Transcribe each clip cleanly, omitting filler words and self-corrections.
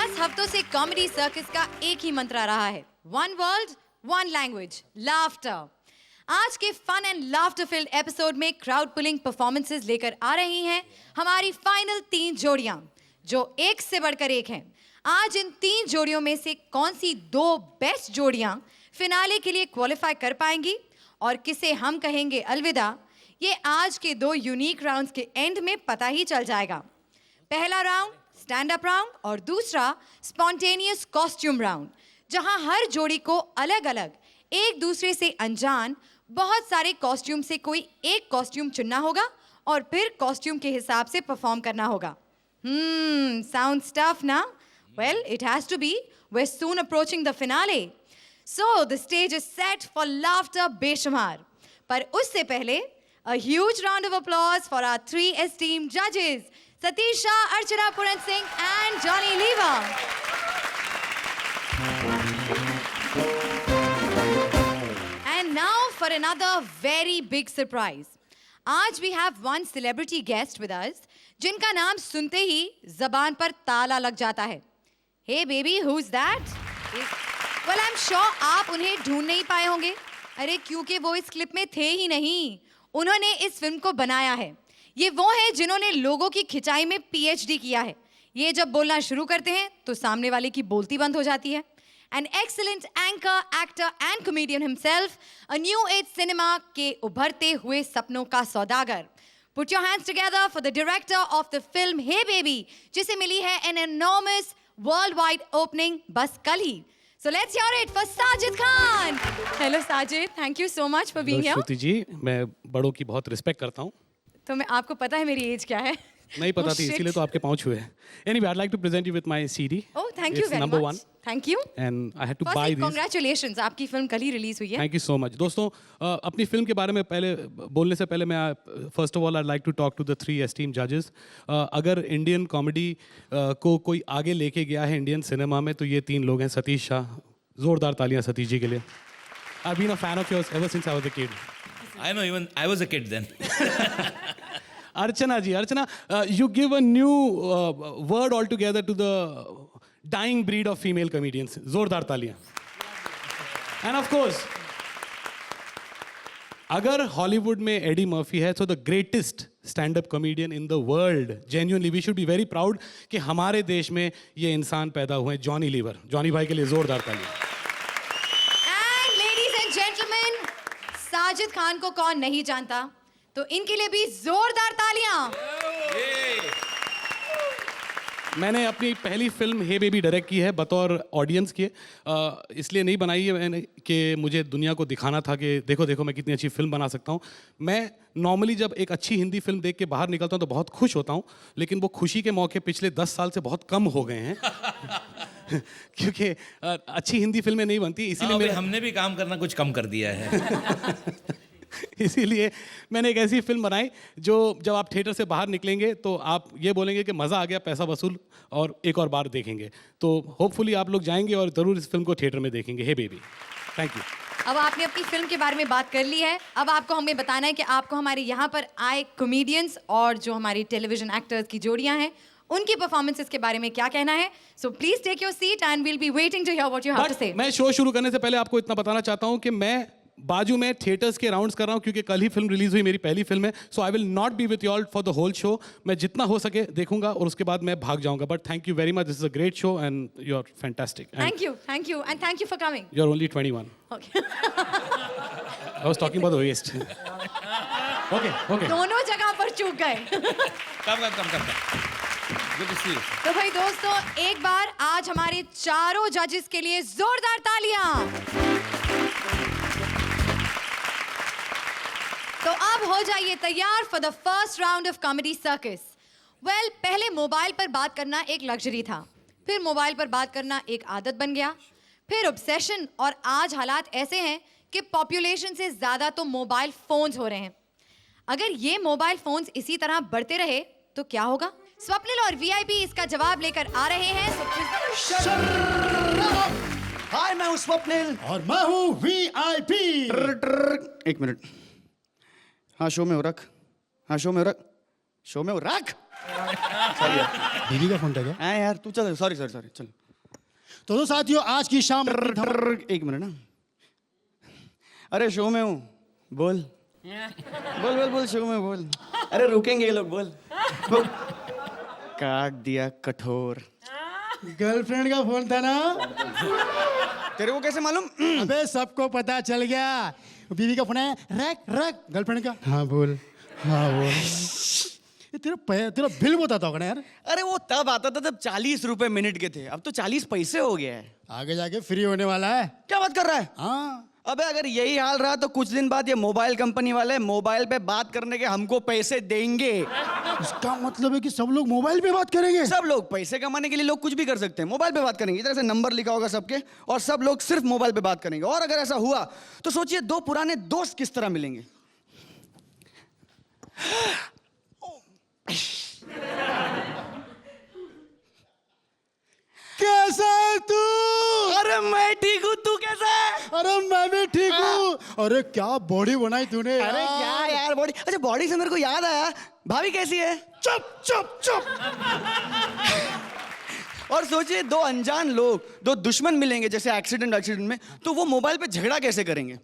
10 हफ्तों से comedy circus का एक ही मंत्र रहा है, one world one language, laughter. आज के fun and laughter filled episode में क्राउड पुलिंग परफॉर्मेंसेस लेकर आ रही हैं हमारी फाइनल 3 जोड़ियां, जो एक से बढ़कर एक हैं। आज इन 3 जोड़ियों में से कौन सी 2 बेस्ट जोड़ियां फिनाले के लिए क्वालिफाई कर पाएंगी और किसे हम कहेंगे अलविदा, ये आज के 2 यूनिक राउंड्स के एंड में पता ही चल जाएगा। पहला राउंड स्टैंड अप राउंड और दूसरा स्पॉन्टेनियस कॉस्ट्यूम राउंड, जहां हर जोड़ी को अलग अलग एक दूसरे से अनजान बहुत सारे कॉस्ट्यूम से कोई एक कॉस्ट्यूम चुनना होगा और फिर कॉस्ट्यूम के हिसाब से परफॉर्म करना होगा। Sounds tough now? Well, it has to be. We're soon approaching the finale. So, the stage is set for laughter बेशुमार। पर उससे पहले, a huge round of applause for our 3 esteemed judges, Satish Shah, Archana Puran Singh and Johnny Lever. And now for another very big surprise. आज we have one celebrity guest with us, जिनका नाम सुनते ही जबान पर ताला लग जाता है। Hey baby, who's that? Well, I'm sure आप उन्हें ढूंढ नहीं पाए होंगे। अरे क्योंकि वो इस क्लिप में थे ही नहीं, उन्होंने इस फिल्म को बनाया है। ये वो है जिन्होंने लोगों की खिंचाई में PhD किया है। ये जब बोलना शुरू करते हैं तो सामने वाले की बोलती बंद हो जाती है। An excellent anchor, actor and comedian himself, a new age cinema के उभरते हुए सपनों का सौदागर। Put your hands together for the director of the film Hey Baby, जिसे मिली है an enormous worldwide opening बस कल ही। So let's hear it for Sajid Khan. Hello Sajid, thank you so much for being here. श्रुति जी, मैं बड़ों की बहुत respect करता हूँ। तो मैं आपको पता है मेरी एज क्या है? नहीं पता थी, इसीलिए तो आपके पाँव छुए हैं। Anyway, I'd like to present you with my CD. Oh, thank you very much. Thank you. And I had to buy Firstly, these. congratulations, आपकी फिल्म कल ही रिलीज हुई है। Thank you so much. दोस्तों, अपनी फिल्म के बारे में पहले बोलने से पहले मैं first of all I'd like to talk to the 3 esteemed judges. अगर इंडियन कॉमेडी को कोई आगे लेके गया है इंडियन सिनेमा में तो ये 3 लोग हैं। सतीश शाह, जोरदार तालियां सतीश जी के लिए। I've been a fan of yours ever since I was a kid. I know, even I was a kid then. Archana ji, you give a new word altogether to the dying breed of female comedians. Zordar taliyan. And of course, अगर Hollywood में Eddie Murphy है तो the greatest stand up comedian in the world, genuinely we should be very proud कि हमारे देश में ये इंसान पैदा हुए हैं, जॉनी लीवर। जॉनी भाई के लिए जोरदार तालियां। And ladies and gentlemen, Sajid Khan को कौन नहीं जानता, तो इनके लिए भी जोरदार तालियां। मैंने अपनी पहली फिल्म हे बेबी डायरेक्ट की है बतौर ऑडियंस के, इसलिए नहीं बनाई है मैंने कि मुझे दुनिया को दिखाना था कि देखो देखो मैं कितनी अच्छी फिल्म बना सकता हूँ। मैं नॉर्मली जब एक अच्छी हिंदी फिल्म देख के बाहर निकलता हूँ तो बहुत खुश होता हूँ, लेकिन वो खुशी के मौके पिछले 10 साल से बहुत कम हो गए हैं क्योंकि अच्छी हिंदी फिल्में नहीं बनती, इसीलिए हमने भी काम करना कुछ कम कर दिया है। इसीलिए मैंने एक ऐसी फिल्म बनाई जो जब आप थिएटर से बाहर निकलेंगे तो आप ये बोलेंगे कि मज़ा आ गया, पैसा वसूल, और एक और बार देखेंगे। तो होपफुली आप लोग जाएंगे और ज़रूर इस फिल्म को थिएटर में देखेंगे। हे बेबी, थैंक यू। अब आपने अपनी फिल्म के बारे में बात कर ली है, अब आपको हमें बताना है कि आपको हमारे यहाँ पर आए कॉमेडियंस और जो हमारी टेलीविजन एक्टर्स की जोड़ियाँ हैं उनकी परफॉर्मेंसेस के बारे में क्या कहना है। So please take your seat and we'll be waiting to hear what you have to say. मैं शो शुरू करने से पहले आपको इतना बताना चाहता हूँ कि मैं बाजू में थिएटर्स के राउंड्स कर रहा हूँ क्योंकि कल ही फिल्म रिलीज हुई, मेरी पहली फिल्म है। So I will not be with you all for the whole show. मैं जितना हो सके देखूंगा और उसके बाद मैं भाग जाऊंगा। But thank you very much, this is a great show and you are fantastic. Thank you and thank you for coming. You are only 21। Okay, I was talking about the west. Okay दोनों जगह पर चूक गए। कम। Good to see you. तो भाई दोस्तों, एक बार आज हमारे चारों जजेस के लिए जोरदार तालियां। तो अब हो जाइए तैयार for the first round of comedy circus. Well, पहले मोबाइल पर बात करना एक लग्जरी था, फिर मोबाइल पर बात करना एक आदत बन गया, फिर ऑब्सेशन, और आज हालात ऐसे हैं कि पॉपुलेशन से ज्यादा तो मोबाइल फोन्स हो रहे हैं। अगर ये मोबाइल फोन्स इसी तरह बढ़ते रहे तो क्या होगा? स्वप्निल और वीआईपी इसका जवाब लेकर आ रहे हैं। हाय, मैं हूं स्वप्निल और मैं हूं वीआईपी। एक मिनट। हाँ, शो में हो रख। बीवी का फोन था क्या? हाँ यार तू चल, सॉरी सॉरी सॉरी, चल। तो साथियों आज की शाम एक मिनट ना। अरे शो में हूँ, बोल बोल बोल बोल, शो में बोल। अरे रुकेंगे ये लोग, बोल बोल। काट दिया कठोर। गर्लफ्रेंड का फोन था ना? तेरे को कैसे मालूम? अबे सबको पता चल गया। बीवी का फोन है, रख रख। गर्लफ्रेंड का, हाँ बोल, हाँ बोल। ये तेरा बिल बताता होगा ना यार। अरे वो तब आता था जब 40 रुपए मिनट के थे, अब तो 40 पैसे हो गया है। आगे जाके फ्री होने वाला है। क्या बात कर रहा है? हाँ अबे अगर यही हाल रहा तो कुछ दिन बाद ये मोबाइल कंपनी वाले मोबाइल पे बात करने के हमको पैसे देंगे। इसका मतलब है कि सब लोग मोबाइल पे बात करेंगे। सब लोग पैसे कमाने के लिए लोग कुछ भी कर सकते हैं, मोबाइल पे बात करेंगे। इधर से नंबर लिखा होगा सबके और सब लोग सिर्फ मोबाइल पे बात करेंगे। और अगर ऐसा हुआ तो सोचिए दो पुराने दोस्त किस तरह मिलेंगे। कैसा है तू? अरे मैं ठीक हूँ, तू कैसा है? अरे मैं भी ठीक हूँ। अरे क्या बॉडी बनाई तूने यार। अरे क्या यार बॉडी। अच्छा बॉडी से मेरे को याद आया, भाभी कैसी है? चुप चुप चुप। और सोचिए दो अनजान लोग, दो दुश्मन मिलेंगे जैसे एक्सीडेंट में, तो वो मोबाइल पे झगड़ा कैसे करेंगे?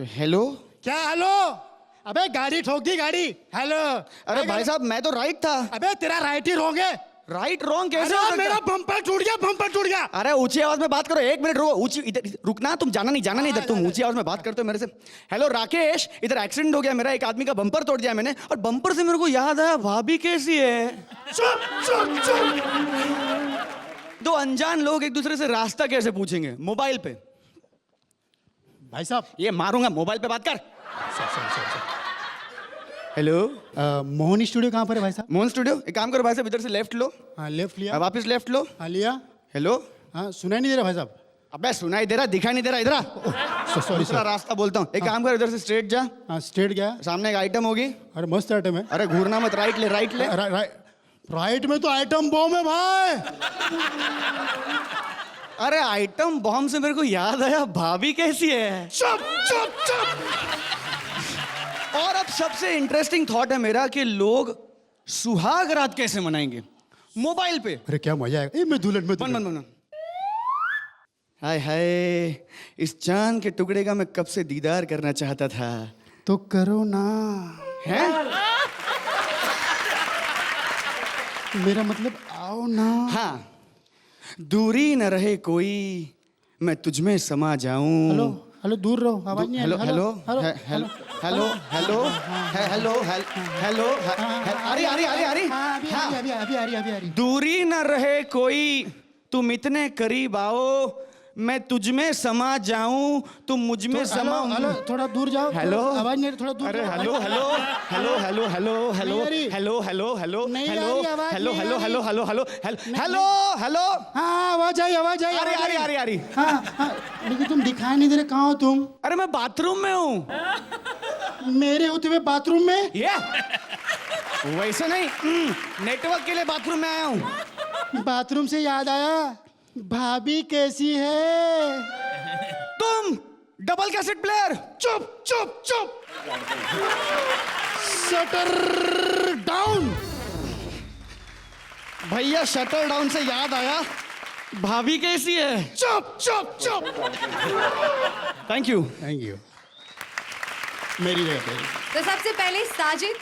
हेलो। क्या हेलो? अबे गाड़ी ठोक दी गाड़ी। हेलो। अरे भाई साहब मैं तो राइट था। अबे तेरा राइट ही रॉन्ग है। राइट रॉन्ग कैसे हो अरे सकता? मेरा बम्पर टूट गया, बम्पर टूट गया। अरे ऊंची आवाज में बात करो, एक मिनट रुको। ऊंची इधर रुकना, तुम जाना नहीं इधर, तुम ऊंची आवाज में बात करते हो मेरे से। हेलो राकेश, इधर एक्सीडेंट हो गया मेरा, एक आदमी का बम्पर तोड़ दिया मैंने, और बम्पर से मेरे को याद आया भाभी कैसी है? चुप चुप चुप। दो अनजान लोग एक दूसरे से रास्ता कैसे पूछेंगे? मोबाइल पे। भाई साहब ये मारूंगा, मोबाइल पे बात कर। हेलो। मोहन स्टूडियो कहाँ पर है भाई साहब? मोहन स्टूडियो। एक काम करो भाई साहब, इधर से लेफ्ट लो, हाँ लेफ्ट लिया। वापस लेफ्ट लो। हाँ लिया। हेलो। हाँ सुनाई नहीं दे रहा भाई साहब। अबे सुनाई दे रहा, दिखाई नहीं दे रहा, इधर आ। सॉरी दूसरा रास्ता बोलता हूँ, एक काम कर, इधर से स्ट्रेट जा, हाँ स्ट्रेट गया। सामने एक आइटम होगी। अरे मस्त आइटम है। अरे घूरना मत, राइट ले, राइट ले। राइट में तो आइटम बॉम्ब है भाई। अरे आइटम बॉम्ब से मेरे को याद आया, भाभी कैसी है? चुप चुप चुप। और अब सबसे इंटरेस्टिंग थॉट है मेरा कि लोग सुहाग रात कैसे मनाएंगे? मोबाइल पे। अरे क्या मजा आएगा। मैं दुल्हन में बन बन बन। हाय हाय, इस चांद के टुकड़े का मैं कब से दीदार करना चाहता था। तो करो ना। हैं? मेरा मतलब आओ ना। हाँ, दूरी न रहे कोई, मैं तुझ में समा जाऊं। हेलो हेलो, दूर रहो, आवाज नहीं आ हेलो रही। Hello hello hello hello hello hello hello. अरे अरे अरे अरे, हाँ अभी हाँ। अभी अभी आ रही, अभी आ रही। दूरी न रहे कोई, तुम इतने करीब आओ, मैं तुझ में समा जाऊं, तुम मुझ में समा। हेलो थोड़ा दूर जाओ। हेलो। आवाज नहीं आ रही, थोड़ा दूर अरे जाओ। Hello hello hello hello hello hello नहीं आ रही। हेलो हेलो हेलो नहीं आ हेलो रही आवाज, हेलो नहीं आ हेलो रही। Hello hello hello hello hello. हाँ आवाज आई, आवाज आई। अरे आवाज अरे आई। अरे अरे, हाँ हाँ, लेकिन तुम दिखाई नहीं दे रहे, कहाँ हो तुम? अरे मैं बाथरूम में हूँ। मेरे होते हुए बाथरूम में? ये वैसे नहीं, नेटवर्क के लिए बाथरूम में आया हूँ। बाथरूम से याद आया, भाभी कैसी है? तुम डबल कैसेट प्लेयर। चुप चुप चुप। Shutter down. भैया शटर डाउन से याद आया, भाभी कैसी है? चुप चुप चुप। Thank you. Thank you. मेरी जगह पे। तो सबसे पहले साजिद,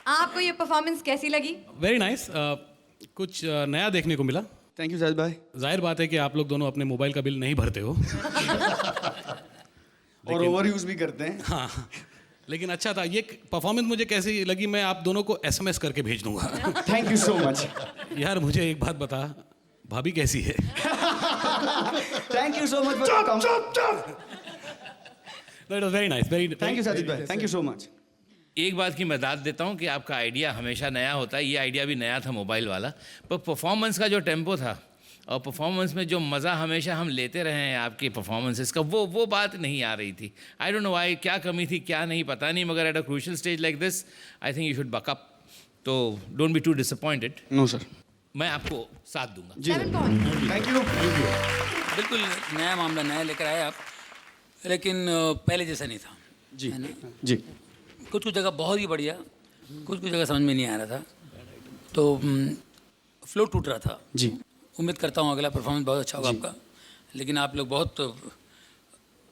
आपको ये परफॉर्मेंस कैसी लगी? Very nice. कुछ नया देखने को मिला। थैंक यू साजिद भाई। जाहिर बात है कि आप लोग दोनों अपने मोबाइल का बिल नहीं भरते हो। और ओवर यूज भी करते हैं। हाँ, लेकिन अच्छा था। ये परफॉर्मेंस मुझे कैसी लगी, मैं आप दोनों को SMS करके भेज दूंगा। Thank you so much. यार मुझे एक बात बता, भाभी कैसी है? Thank you so much. चुप चुप चुप। That was very nice, very. Thank you Sajid भाई, थैंक यू सो मच। एक बात की मैं दाद देता हूँ कि आपका आइडिया हमेशा नया होता है। ये आइडिया भी नया था मोबाइल वाला, पर परफॉर्मेंस का जो टेम्पो था और परफॉर्मेंस में जो मज़ा हमेशा हम लेते रहे हैं आपकी परफॉर्मेंसेस का, वो बात नहीं आ रही थी। आई डोंट नो व्हाई, क्या कमी थी क्या नहीं पता नहीं, मगर at a crucial stage like this I think you should buck up. तो don't be too disappointed. No sir. मैं आपको साथ दूंगा। 7 पॉइंट। Thank you. बिल्कुल नया मामला, नया लेकर आए आप, लेकिन पहले जैसा नहीं था। जी है ना? जी। कुछ जगह बहुत ही बढ़िया, कुछ जगह समझ में नहीं आ रहा था, तो फ्लो टूट रहा था। जी। उम्मीद करता हूँ अगला परफॉर्मेंस बहुत अच्छा होगा आपका, लेकिन आप लोग बहुत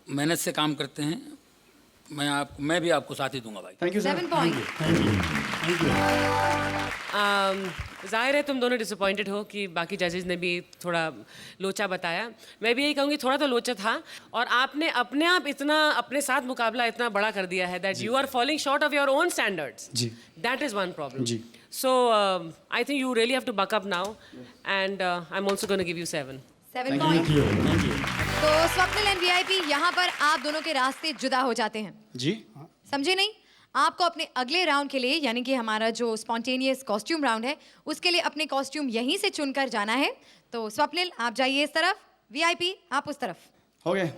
मेहनत से काम करते हैं। मैं भी आपको साथ ही दूंगा भाई। Thank you sir. 7 पॉइंट। जाहिर है तुम दोनों डिसअपॉइंटेड हो कि बाकी जजेस ने भी थोड़ा लोचा बताया। मैं भी यही कहूँगी थोड़ा तो लोचा था, और आपने अपने आप इतना अपने साथ मुकाबला इतना बड़ा कर दिया है that you are falling short of your own standards. जी। That is one problem. जी। So I think you really have to buck up now, and I am also gonna give you 7 point. तो Swapnil and VIP, यहाँ पर आप दोनों के रास्ते जुदा हो जाते हैं। जी। समझे नहीं? आपको अपने अगले राउंड के लिए, यानी कि हमारा जो स्पॉन्टेनियस कॉस्ट्यूम राउंड है, उसके लिए अपने कॉस्ट्यूम यहीं से चुनकर जाना है। तो स्वप्निल आप जाइए इस तरफ, वीआईपी आप उस तरफ। हो गए।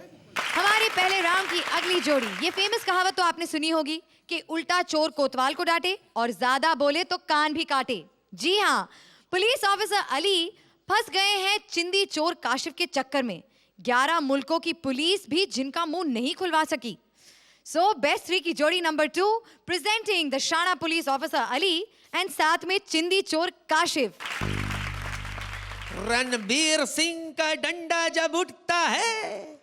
हमारे पहले राउंड की अगली जोड़ी, ये फेमस कहावत तो आपने सुनी होगी कि उल्टा चोर कोतवाल को डांटे और ज्यादा बोले तो कान भी काटे। जी हाँ, पुलिस ऑफिसर अली फंस गए हैं चिंदी चोर काशिफ के चक्कर में। 11 मुल्कों की पुलिस भी जिनका मुंह नहीं खुलवा सकी। सो बेस्ट 3 की जोड़ी नंबर 2 प्रेजेंटिंग द शाना पुलिस ऑफिसर अली एंड साथ में चिंदी चोर काशिफ। रणबीर सिंह का डंडा जब उठता है,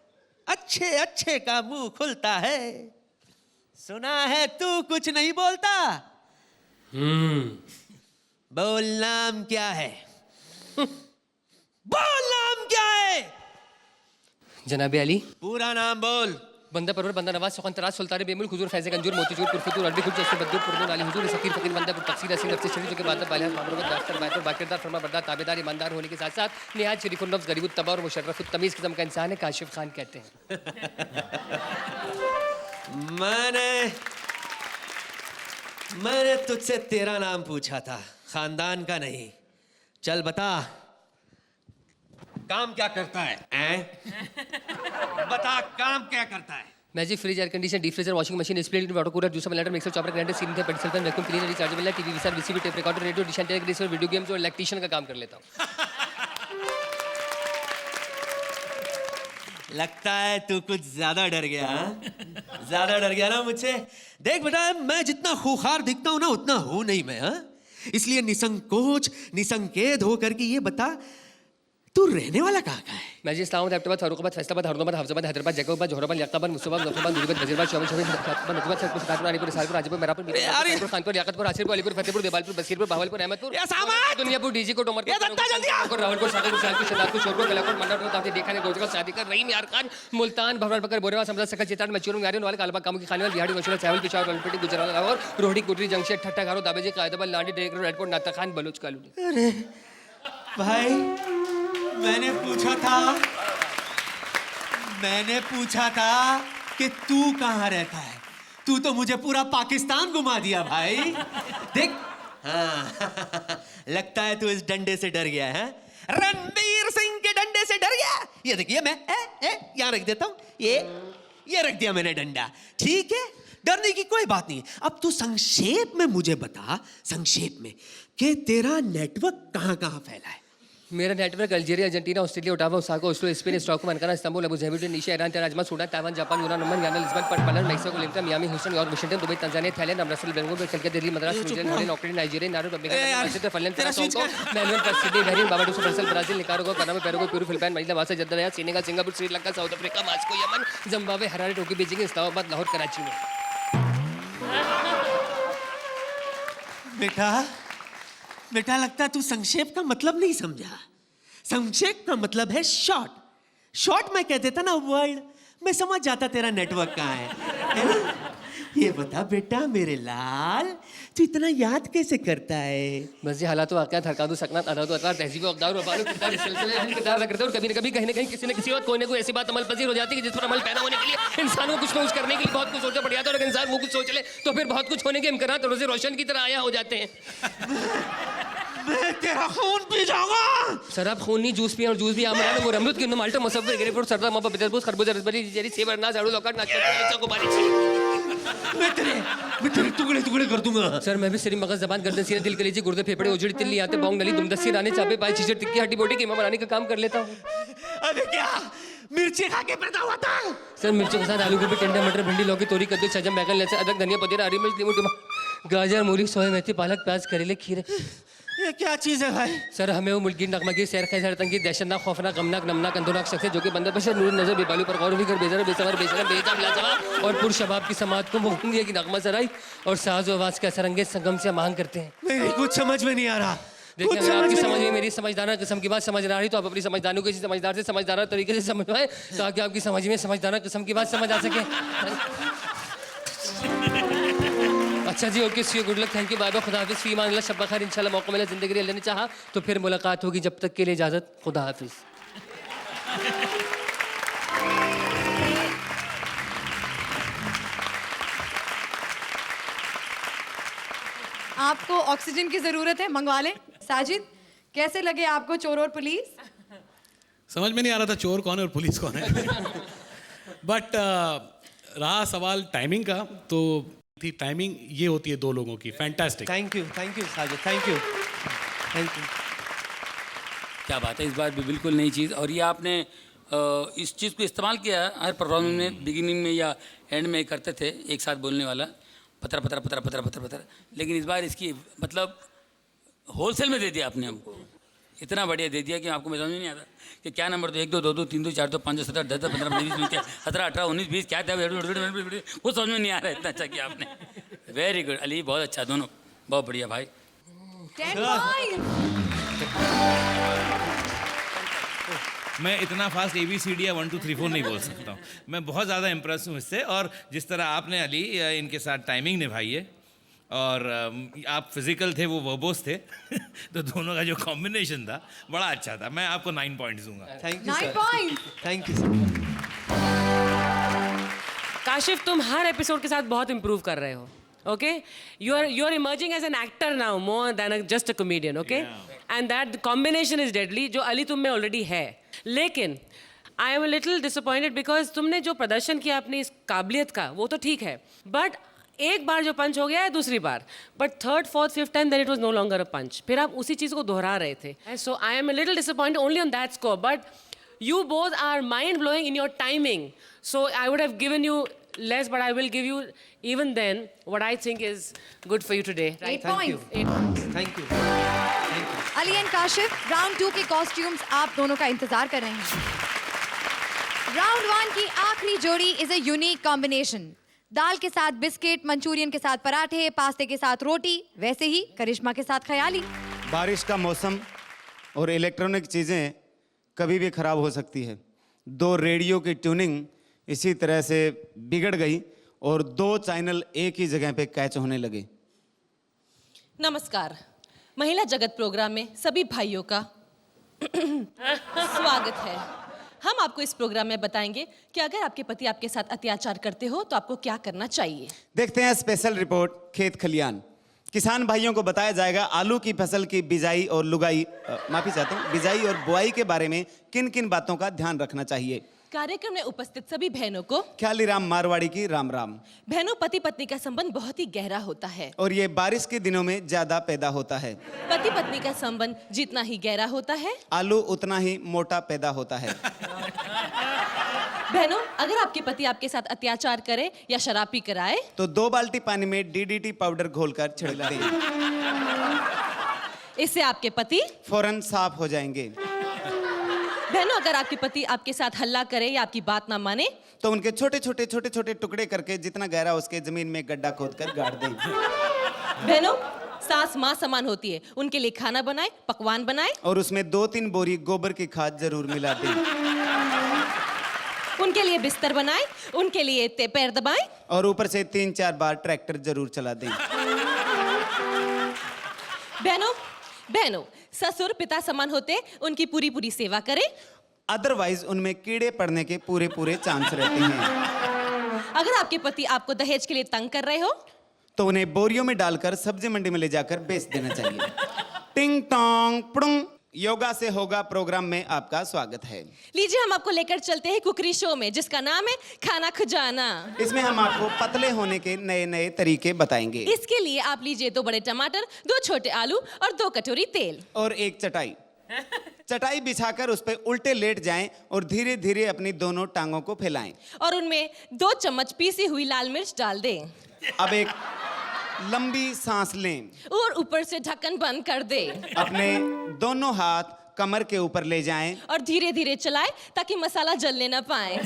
अच्छे अच्छे का मुंह खुलता है। सुना है तू कुछ नहीं बोलता, बोल नाम क्या है? बोल नाम क्या है? जनाबे अली, पूरा नाम बोल। बंदा परवर, बंदा नवाज, सुखनतराज, सुल्तान बेमुल, हुजूर फैज़ गंजूर, मोतीचूर, पुरफतूर, अरबी खुद, जैसे बद्दूर, पुरनूर, अली हुजूर, फकीर, फकीर, बंदा तफसीर, असीर, अफसर, शरीफ के बाद बालियात, मामूरत, दाफ्तर, बायतुर, बाकिरदार, फरमा बरदार, ताबेदार, ईमानदार होने के साथ साथ निहायत शरीफ नफ्स, गरीब तबा और मुशर्रफ तमीज़ किस्म का इंसान है, काशिफ खान कहते हैं। मैंने तुझसे तेरा नाम पूछा था, खानदान का नहीं। चल बता, काम क्या करता है? बता, काम क्या करता है? Magic fridge, air condition, deep freezer, washing machine, split, water cooler, juicer blender, mixer, chopper, grinder, ceiling, pencil pen, vacuum cleaner, rechargeable है, TV, VCR, receiver, tape recorder, radio, dish antenna, ग्रेसर, वीडियो गेम्स और electrician का काम कर लेता हूँ। लगता है तू कुछ ज्यादा डर गया। ज्यादा डर गया ना मुझसे। देख बेटा, मैं जितना खूंखार दिखता हूं ना उतना हूं नहीं मैं। हाँ, इसलिए निसंकोच निसंकेत होकर के ये बता, तू रहने वाला कहाँ का है? मैं जी इस्लामाबाद, एबटाबाद, फरुखाबाद, फैसलाबाद, हरदोबाद, हफ्जाबाद, हैदराबाद, जैकबबाद, जोहराबाद, याकताबाद, मुस्तफाबाद, मुजफ्फराबाद, नूरीबाद, वजीराबाद, शोभन, खातबाद, नजबाद, सैदपुर, सदापुर, अलीपुर, इसालपुर, हाजीपुर, मेरापुर, मीरपुर, खानपुर, याकतपुर, हासिरपुर, अलीपुर, फतेहपुर, देवालपुर, बसीरपुर, बहावलपुर, अहमदपुर, दुनियापुर, डीजीकोट, उमरकोट, रावलकोट, शाहजहांपुर, शाहजहांपुर, शहदादपुर, शोरपुर, गलाकोट, मंडापुर, ताफी, देखा ने गोजगा, सादिका, रहीम, यार खान, मुल्तान, भरवाल, बकर, बोरेवा, समझा, सकल, चितान, मचूर, नारियल वाला, कालबा, कामू की खाने वाली, बिहाड़ी, मशहूर, चावल, पिशावर, बलपेटी, गुजरात, लाहौर, रोहड़ी, कुटरी, जंक्शन, ठट्टा, गारो, दाबेजी, कायदाबाद, लांडी, डेगरो, रेडपोर्ट, नाता खान, बलूच, कालूनी। अरे भाई, मैंने पूछा था कि तू कहाँ रहता है। तू तो मुझे पूरा पाकिस्तान घुमा दिया भाई। देख, हाँ, लगता है तू इस डंडे से डर गया है। रणबीर सिंह के डंडे से डर गया। ये देखिए, मैं यहाँ रख देता हूँ। ये रख दिया मैंने डंडा। ठीक है, डरने की कोई बात नहीं। अब तू संक्षेप में मुझे बता, संक्षेप में, कि तेरा नेटवर्क कहाँ कहाँ फैला है। मेरा network Algeria, Argentina, Australia, Ottawa, Osaka, Oslo, Spain, Stockholm, Ankara, Istanbul, Abu Dhabi, Indonesia, Iran, Tehran, Sudan, Taiwan, Japan, यूनान, Oman, Ghana, Lisbon, Poland, Mexico, लिंका, Miami, Houston, New York, Washington, Dubai, Tanzania, Thailand, Amritsar, Bengaluru, Calcutta, Delhi, Madras, New Zealand, Holland, Auckland, Nigeria, Nauru, America, Finland, Toronto, Melbourne, Sydney, Bahrain, Barbados, Brazil, Brazil, Nicaragua, Panama, Peru, Peru, Philippine, Manila, वासा, Jeddah, Senegal, Singapore, Sri Lanka, South Africa, Moscow, Yemen, Zimbabwe, Harare, Tokyo, Beijing, Islamabad, Lahore, Karachi में। बेटा लगता है तू संक्षेप का मतलब नहीं समझा। संक्षेप का मतलब है शॉर्ट। शॉर्ट में कह देता ना वर्ल्ड, मैं समझ जाता तेरा नेटवर्क कहाँ है ना? ये बता बेटा मेरे लाल, तू इतना याद कैसे करता है? बस ये हालात वाक़यात, हरकत, सकनात, अदात, अतवार, तहज़ीब, अक़दार, वफ़ाल, किरदार, सिलसिले हम किरदार अदा करते हैं और कभी न कभी कहीं न कहीं किसी न किसी वक्त कोई न कोई ऐसी बात अमल पज़ीर हो जाती है कि जिस पर अमल पैदा होने के लिए इंसान को कुछ न कुछ करने के लिए बहुत कुछ सोचना पड़ जाता है और अगर इंसान वो कुछ सोच ले तो फिर बहुत कुछ होने के इम्कानात रोज़े रोशन की तरह आया हो जाते हैं। मैं तेरा खून पी जाऊंगा। सर आप खून नहीं जूस पिए और जूस भी आमरान वो अमरूद की माल्टा मुसव्विर ग्रेपफ्रूट सरदा मप्पा पितरबूज खरबूजा रसबेरी जेरी सेब अनानास आड़ू लौका नाशपाती को बारिश मैं तेरे टुकड़े टुकड़े कर दूंगा। सर मैं भी सिरी मगज जबान गर्दन सीने दिल कलेजी गुर्दे फेफड़े उजड़ी तिल्ली आते बौंग नली दुमदस्ती राने चापे पाए चीचड़ टिक्की हड्डी बोटी कीमा बनाने का काम कर लेता हूँ। अबे क्या मिर्ची खा के पैदा हुआ था? सर मिर्चों के साथ आलू गोभी टिंडा मटर भिंडी लौकी तोरी कद्दू सजम बैगन लहसुन अदरक धनिया पुदीना हरी मिर्च नींबू गाजर मूली सोया मेथी पालक प्याज करेले खीरे। ये क्या चीज है भाई? सर हमें वो मुल्की नगमगी सैर खैर तंगी दहशतनाक खौफनाक गमनाक नमनाक अंदोनाक शख्स है जो कि बंदर बशर नूर नजर बेबालू पर गौर फिकर बेजर बेसवर बेशरम बेजाब लाजवाब और पुरशबाब की समाज को मुगलिया की नगमा सराई और साज व आवाज के असरंगेज संगम से मांग करते हैं। मेरी कुछ समझ में नहीं आ रहा। देखिए अगर आपकी समझ में मेरी समझदारा किस्म की बात समझ रही तो आप अपनी समझदारों को किसी समझदार से समझदार तरीके से समझवाएं ताकि आपकी समझ में समझदारा किस्म की बात समझ आ सके। अच्छा जी okay see you good luck thank you bye bye खुदा हाफिज़ फी मान अल्लाह शब बखैर इंशाल्लाह मौका मिला जिंदगी अल्लाह ने चाहा तो फिर मुलाकात होगी जब तक के लिए इजाजत खुदा हाफिज़। आपको ऑक्सीजन की जरूरत है, मंगवा लें। साजिद, कैसे लगे आपको चोर और पुलिस? समझ में नहीं आ रहा था चोर कौन है और पुलिस कौन है। बट रहा सवाल टाइमिंग का, तो थी टाइमिंग ये होती है दो लोगों की। Fantastic. Thank you Sajid, thank you. क्या बात है, इस बार भी बिल्कुल नई चीज़। और ये आपने इस चीज़ को इस्तेमाल किया हर परफॉर्मेंस में, बिगिनिंग में या एंड में करते थे एक साथ बोलने वाला पतर पतर पतर पतर पतर पतर, लेकिन इस बार इसकी मतलब होलसेल में दे दिया आपने हमको। इतना बढ़िया दे दिया कि आपको मैं समझ नहीं आता कि क्या नंबर दो 1 2 2 2 3 2 4 2 5 7 8 10 15 20 21 17 18 19 20 क्या था कुछ समझ में नहीं आ रहा है। इतना अच्छा किया आपने, वेरी गुड अली, बहुत अच्छा, दोनों बहुत बढ़िया भाई। 10 points। मैं इतना फास्ट ABCD या 1 2 3 4 नहीं बोल सकता हूँ। मैं बहुत ज़्यादा इम्प्रेस हूँ इससे, और जिस तरह आपने अली इनके साथ टाइमिंग निभाई है और आप फिजिकल थे वो वर्बोस थे तो दोनों का जो कॉम्बिनेशन था बड़ा अच्छा था। मैं आपको 9 पॉइंट्स दूंगा। Thank you 9 points। Thank you sir. Kashif, तुम हर एपिसोड के साथ बहुत इम्प्रूव कर रहे हो। Okay, you are emerging as an actor now more than just a comedian. Okay, and that combination is deadly, जो अली तुम में ऑलरेडी है। लेकिन I am a little disappointed because तुमने जो प्रदर्शन किया अपनी इस काबिलियत का वो तो ठीक है, बट एक बार जो पंच हो गया है दूसरी बार, but third fourth fifth time then it was no longer a punch. फिर आप उसी चीज़ को दोहरा रहे थे। So I am a little disappointed only on that score, but you both are mind blowing in your timing, so I would have given you less, but I will give you even then what I think is good for you today. 8 points। 8 points। Thank you. Ali and Kashif, round 2 के costumes आप दोनों का इंतजार कर रहे हैं। Round 1 की आखिरी जोड़ी इज अ यूनिक कॉम्बिनेशन। दाल के साथ बिस्किट, मंचूरियन के साथ पराठे, पास्ते के साथ रोटी, वैसे ही करिश्मा के साथ ख्याली। बारिश का मौसम और इलेक्ट्रॉनिक चीज़ें कभी भी खराब हो सकती है। 2 रेडियो की ट्यूनिंग इसी तरह से बिगड़ गई और 2 चैनल एक ही जगह पे कैच होने लगे। नमस्कार, महिला जगत प्रोग्राम में सभी भाइयों का स्वागत है। हम आपको इस प्रोग्राम में बताएंगे कि अगर आपके पति आपके साथ अत्याचार करते हो तो आपको क्या करना चाहिए। देखते हैं स्पेशल रिपोर्ट खेत खलियान। किसान भाइयों को बताया जाएगा आलू की फसल की बिजाई और लुगाई माफी चाहता हूँ बिजाई और बुआई के बारे में किन किन बातों का ध्यान रखना चाहिए। कार्यक्रम में उपस्थित सभी बहनों को ख्याली राम मारवाड़ी की राम राम। बहनों, पति पत्नी का संबंध बहुत ही गहरा होता है और ये बारिश के दिनों में ज्यादा पैदा होता है। पति पत्नी का संबंध जितना ही गहरा होता है आलू उतना ही मोटा पैदा होता है। बहनों, अगर आपके पति आपके साथ अत्याचार करे या शराब पी कर आए तो 2 बाल्टी पानी में DDT पाउडर घोलकर छिड़क दें। इससे आपके पति फौरन साफ हो जाएंगे। बहनों, अगर आपके पति आपके साथ हल्ला करे या आपकी बात ना माने तो उनके छोटे छोटे टुकड़े करके जितना गहरा उसके जमीन में गड्ढा खोदकर गाड़ दें। बहनों, सास माँ समान होती है, उनके लिए खाना बनाए, पकवान बनाए और उसमें 2-3 बोरी गोबर की खाद जरूर मिला दें। उनके लिए बिस्तर बनाए, उनके लिए पैर दबाएं और ऊपर से 3-4 बार ट्रैक्टर जरूर चला दें। बहनों, ससुर पिता समान होते, उनकी पूरी सेवा करें। अदरवाइज उनमें कीड़े पड़ने के पूरे चांस रहते हैं। अगर आपके पति आपको दहेज के लिए तंग कर रहे हो तो उन्हें बोरियों में डालकर सब्जी मंडी में ले जाकर बेच देना चाहिए। टिंग टोंग पुड़ुंग। योगा से होगा प्रोग्राम में आपका स्वागत है। लीजिए हम आपको लेकर चलते हैं कुकरी शो में, जिसका नाम है खाना खजाना। इसमें हम आपको पतले होने के नए नए तरीके बताएंगे। इसके लिए आप लीजिए 2 बड़े टमाटर, 2 छोटे आलू और 2 कटोरी तेल और एक चटाई। चटाई बिछाकर उस पर उल्टे लेट जाएं और धीरे धीरे अपनी दोनों टांगों को फैलाएं। और उनमें 2 चम्मच पीसी हुई लाल मिर्च डाल दें। अब एक लंबी सांस लें और ऊपर से ढक्कन बंद कर दें। अपने दोनों हाथ कमर के ऊपर ले जाएं और धीरे धीरे चलाएं ताकि मसाला जलने न पाए।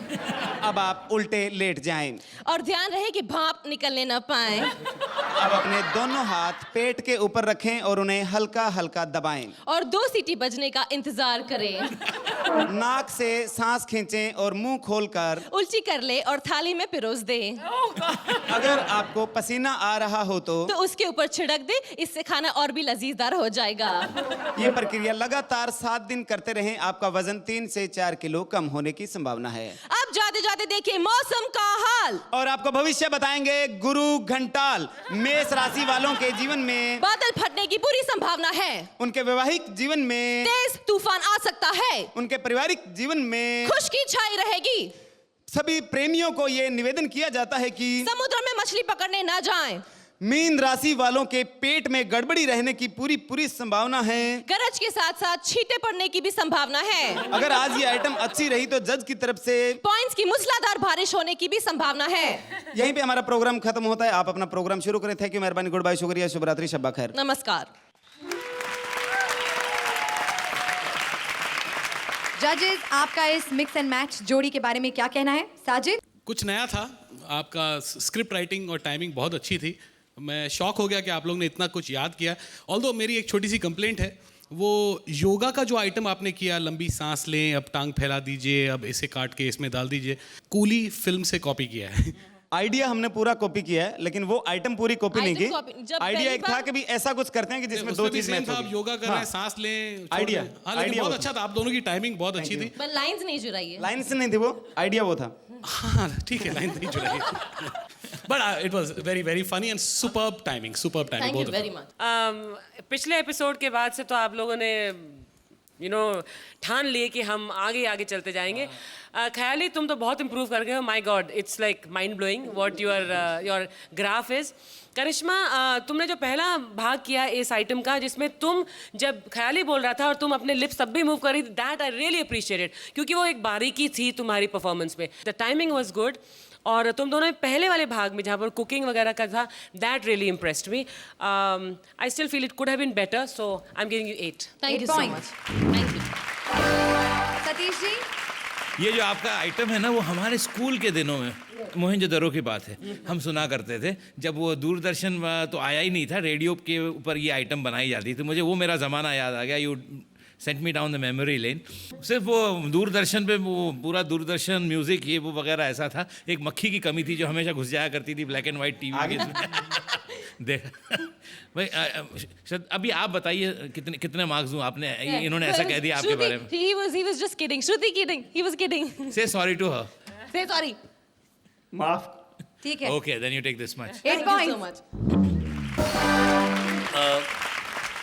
अब आप उल्टे लेट जाएं और ध्यान रहे कि भाप निकलने न पाए। अब अपने दोनों हाथ पेट के ऊपर रखें और उन्हें हल्का हल्का दबाएं और 2 सीटी बजने का इंतजार करें। नाक से सांस खींचें और मुंह खोलकर उल्टी कर ले और थाली में पिरोस दे। अगर आपको पसीना आ रहा हो तो उसके ऊपर छिड़क दे, इससे खाना और भी लजीजदार हो जाएगा। ये प्रक्रिया लगातार 7 दिन करते रहें, आपका वजन 3 से 4 किलो कम होने की संभावना है। अब जाते जाते देखिए मौसम का हाल और आपको भविष्य बताएंगे गुरु घंटाल। मेष राशि वालों के जीवन में बादल फटने की पूरी संभावना है। उनके वैवाहिक जीवन में तेज तूफान आ सकता है। उनके पारिवारिक जीवन में खुशकी छाई रहेगी। सभी प्रेमियों को ये निवेदन किया जाता है कि समुद्र में मछली पकड़ने ना जाएं। मीन राशि वालों के पेट में गड़बड़ी रहने की पूरी संभावना है। गरज के साथ साथ छींटे पड़ने की भी संभावना है। अगर आज ये आइटम अच्छी रही तो जज की तरफ से पॉइंट्स की मूसलाधार बारिश होने की भी संभावना है। यहीं पे हमारा प्रोग्राम खत्म होता है। आप अपना प्रोग्राम शुरू करें। थैंक यू, मेहरबानी, गुड बाय, शुक्रिया, शुभ रात्रि, शब्बा खैर। नमस्कार। जजेस, आपका इस मिक्स एंड मैच जोड़ी के बारे में क्या कहना है? साजिद? कुछ नया था। आपका स्क्रिप्ट राइटिंग और टाइमिंग बहुत अच्छी थी। मैं शॉक हो गया कि आप लोग ने इतना कुछ याद किया। ऑल्दो मेरी एक छोटी सी कंप्लेंट है, वो योगा का जो आइटम आपने किया, लंबी सांस लें, अब टांग फैला दीजिए, अब इसे काट के इसमें डाल दीजिए, कूली फिल्म से कॉपी किया है। आइडिया हमने पूरा कॉपी किया है, लेकिन वो आइटम पूरी कॉपी नहीं की। आइडिया एक था कि भी ऐसा कुछ करते हैं कि जिसमें 2 चीज मैच होगी। आप योगा कर रहे हैं, सांस लें, आइडिया बहुत अच्छा था। आप दोनों की टाइमिंग बहुत अच्छी थी। पर लाइंस नहीं जुड़ाई है। लाइन से नहीं थी वो, आइडिया वो था। हाँ ठीक है, लाइन नहीं जुड़ाई। But it was very very funny and superb timing. Thank you very much. पिछले एपिसोड के बाद से तो आप लोगों ने ठान लिए कि हम आगे आगे चलते जाएंगे। ख्याली, तुम तो बहुत इम्प्रूव कर गए हो। My God, it's like mind blowing what your graph is. Karishma, तुमने जो पहला भाग किया इस आइटम का, जिसमें तुम जब ख्याली बोल रहा था और तुम अपने लिप्स तब भी मूव कर रही थी, दैट आई रियली अप्रिशिएटेड, क्योंकि वो एक बारीकी थी तुम्हारी परफॉर्मेंस में। The timing was good. और तुम दोनों पहले वाले भाग में जहाँ पर कुकिंग वगैरह का था, that really impressed me. I still feel it could have been better, so I am giving you 8। Thank you so much. Thank you. Satish ji? ये जो आपका आइटम है ना, वो हमारे स्कूल के दिनों में मोहनजोदड़ो की बात है, हम सुना करते थे। जब वो दूरदर्शन तो आया ही नहीं था, रेडियो के ऊपर ये आइटम बनाई जाती थी। मुझे वो मेरा ज़माना याद आ गया। You sent me down the memory lane. सिर्फ वो दूरदर्शन पे वो पूरा दूरदर्शन म्यूज़िक ये वो वगैरह ऐसा था। एक मक्खी की कमी थी जो हमेशा घुस जाया करती थी ब्लैक एंड वाइट टीवी के। देख भाई, अभी आप बताइए कितने मार्क्स दूं? आपने इन्होंने ऐसा कह दिया आपके बारे में। He was just kidding. Shruti kidding. He was kidding. Say sorry to her. Say sorry. माफ। ठीक है। Okay, then you take this much. 8 Thank you so points. much.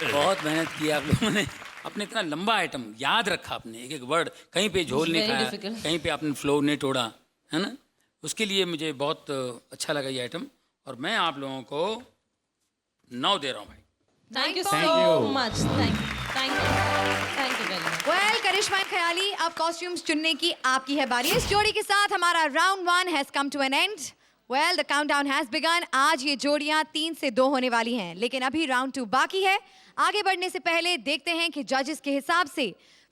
बहुत मेहनत की आप लोगों ने। आपने इतना लंबा आइटम याद रखा, आपने एक एक वर्ड, कहीं पे झोल नहीं Very खाया, difficult. कहीं पे आपने फ्लो नहीं तोड़ा, है ना। उसके लिए मुझे बहुत अच्छा लगा ये आइटम, और मैं आप लोगों को 9 दे रहा हूँ भाई। Thank you Thank so much. Thank you. Thank you. Thank you very much. Well Karishma and Khayali, अब कॉस्ट्यूम्स चुनने की आपकी है बारी। इस जोड़ी के साथ हमारा round 1 has come to an end. Well the countdown has begun. आज ये जोड़ियां 3 से 2 होने वाली हैं, लेकिन अभी राउंड 2 बाकी है। आगे बढ़ने से पहले देखते हैं कि जजेस के हिसाब से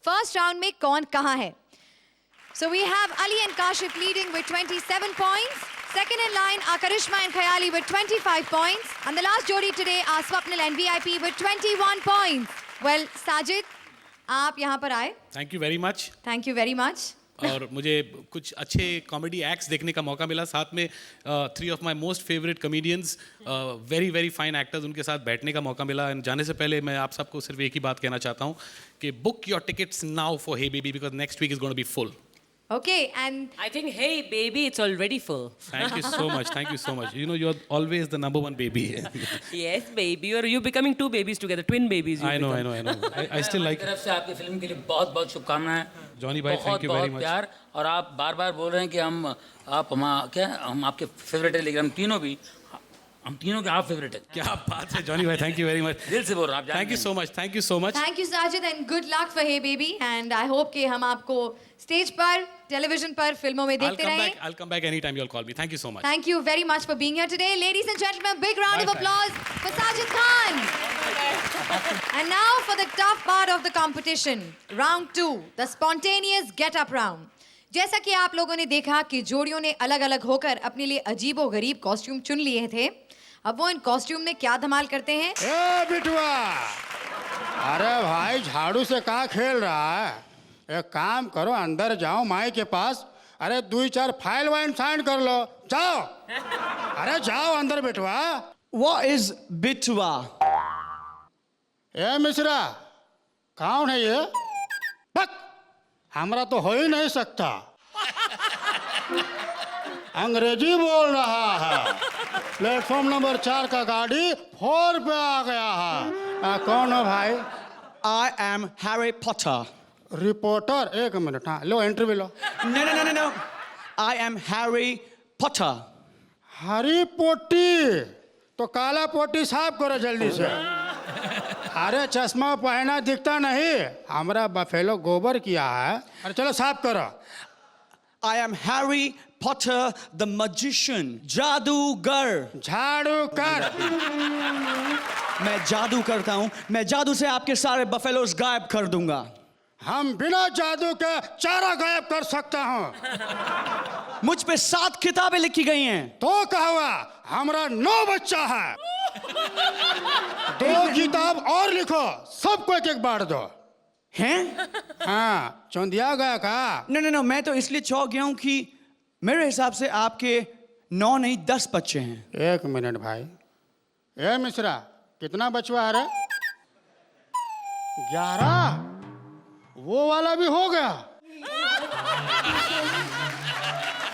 फर्स्ट राउंड में कौन कहां है। So we have Ali and Kashif leading with 27 points. Second in line are Karishma and Khayali with 25 points. And the last jodi today are Swapnil and VIP with 21 points. Well, Sajid, आप यहाँ पर आए. Thank you very much. Thank you very much. और मुझे कुछ अच्छे comedy acts देखने का मौका मिला। साथ में 3 of my most favourite comedians, very very fine actors, उनके साथ बैठने का मौका मिला। एंड जाने से पहले मैं आप सबको सिर्फ एक ही बात कहना चाहता हूँ कि book your tickets now for hey baby, because next week is going to be full. Okay, and I think, hey baby, it's already full. Thank you so much. Thank you so much. You know, you're always the number one baby. Yes, baby. You're becoming two babies together, twin babies. I know. I still like तरफ से आपकी film के लिए बहुत बहुत शुभकामनाएं Johnny bhai, thank you very बहुत much. प्यार और आप बार बार बोल रहे हैं कि हम आपके फेवरेट है, लेकिन हम तीनों के आप फेवरेट है। क्या बात है Johnny bhai, thank you very much. दिल से बोल रहा हूँ आप Thank you so much. Thank you so much. thank you Sajid and good luck for Hey Baby and I hope कि हम आपको स्टेज पर, टेलीविजन पर, फिल्मों में देखते रहें. I'll come back anytime you'll call me. Thank you so much. Thank you very much for being here today. Ladies and gentlemen, big round of Bye-bye. applause for Sajid Khan. And now for the tough part of the competition, round 2, the spontaneous get-up round. जैसा कि आप लोगों ने देखा कि जोड़ियों ने अलग-अलग होकर अपने लिए अजीबो-गरीब कॉस्ट्यूम चुन लिए थे. अब वो इन कॉस्ट्यूम में क्या धमाल करते हैं? ए बिटुआ, अरे भाई झाड़ू से कहाँ खेल रहा है? एक काम करो, अंदर जाओ माई के पास, अरे 2-4 फाइल वाइन साइन कर लो, जाओ, अरे जाओ अंदर बिटुआ. What is बिटुआ? ए मिश्रा, कौन है ये? बक, हमरा तो हो ही नहीं सकता. अंग्रेजी बोल रहा है. प्लेटफॉर्म नंबर 4 का गाड़ी 4 पे आ गया है. कौन हो भाई? I am Harry Potter. Reporter. एक मिनट, हाँ लो इंटरव्यू लो. No. I am Harry Potter. हरी पोटी तो काला पोटी साफ करो जल्दी से. अरे चश्मा पहना दिखता नहीं, हमरा बफेलो गोबर किया है. अरे चलो साफ करो. I am Harry Potter the magician. जादूगर. झाड़ू कर. मैं जादू करता हूँ. मैं जादू से आपके सारे बफेलोस गायब कर दूंगा. हम बिना जादू के चारा गायब कर सकता हूँ. मुझ पे 7 किताबें लिखी गई हैं. तो क्या हुआ, हमरा 9 बच्चा है. 2 किताब और लिखो, सबको एक बार दो. हैं? हाँ, चौंधिया गया का? No, मैं तो इसलिए चौंक गया हूँ कि मेरे हिसाब से आपके 9 नहीं 10 बच्चे हैं. एक मिनट भाई. ए मिश्रा, कितना बचवा है रे? 11. वो वाला भी हो गया.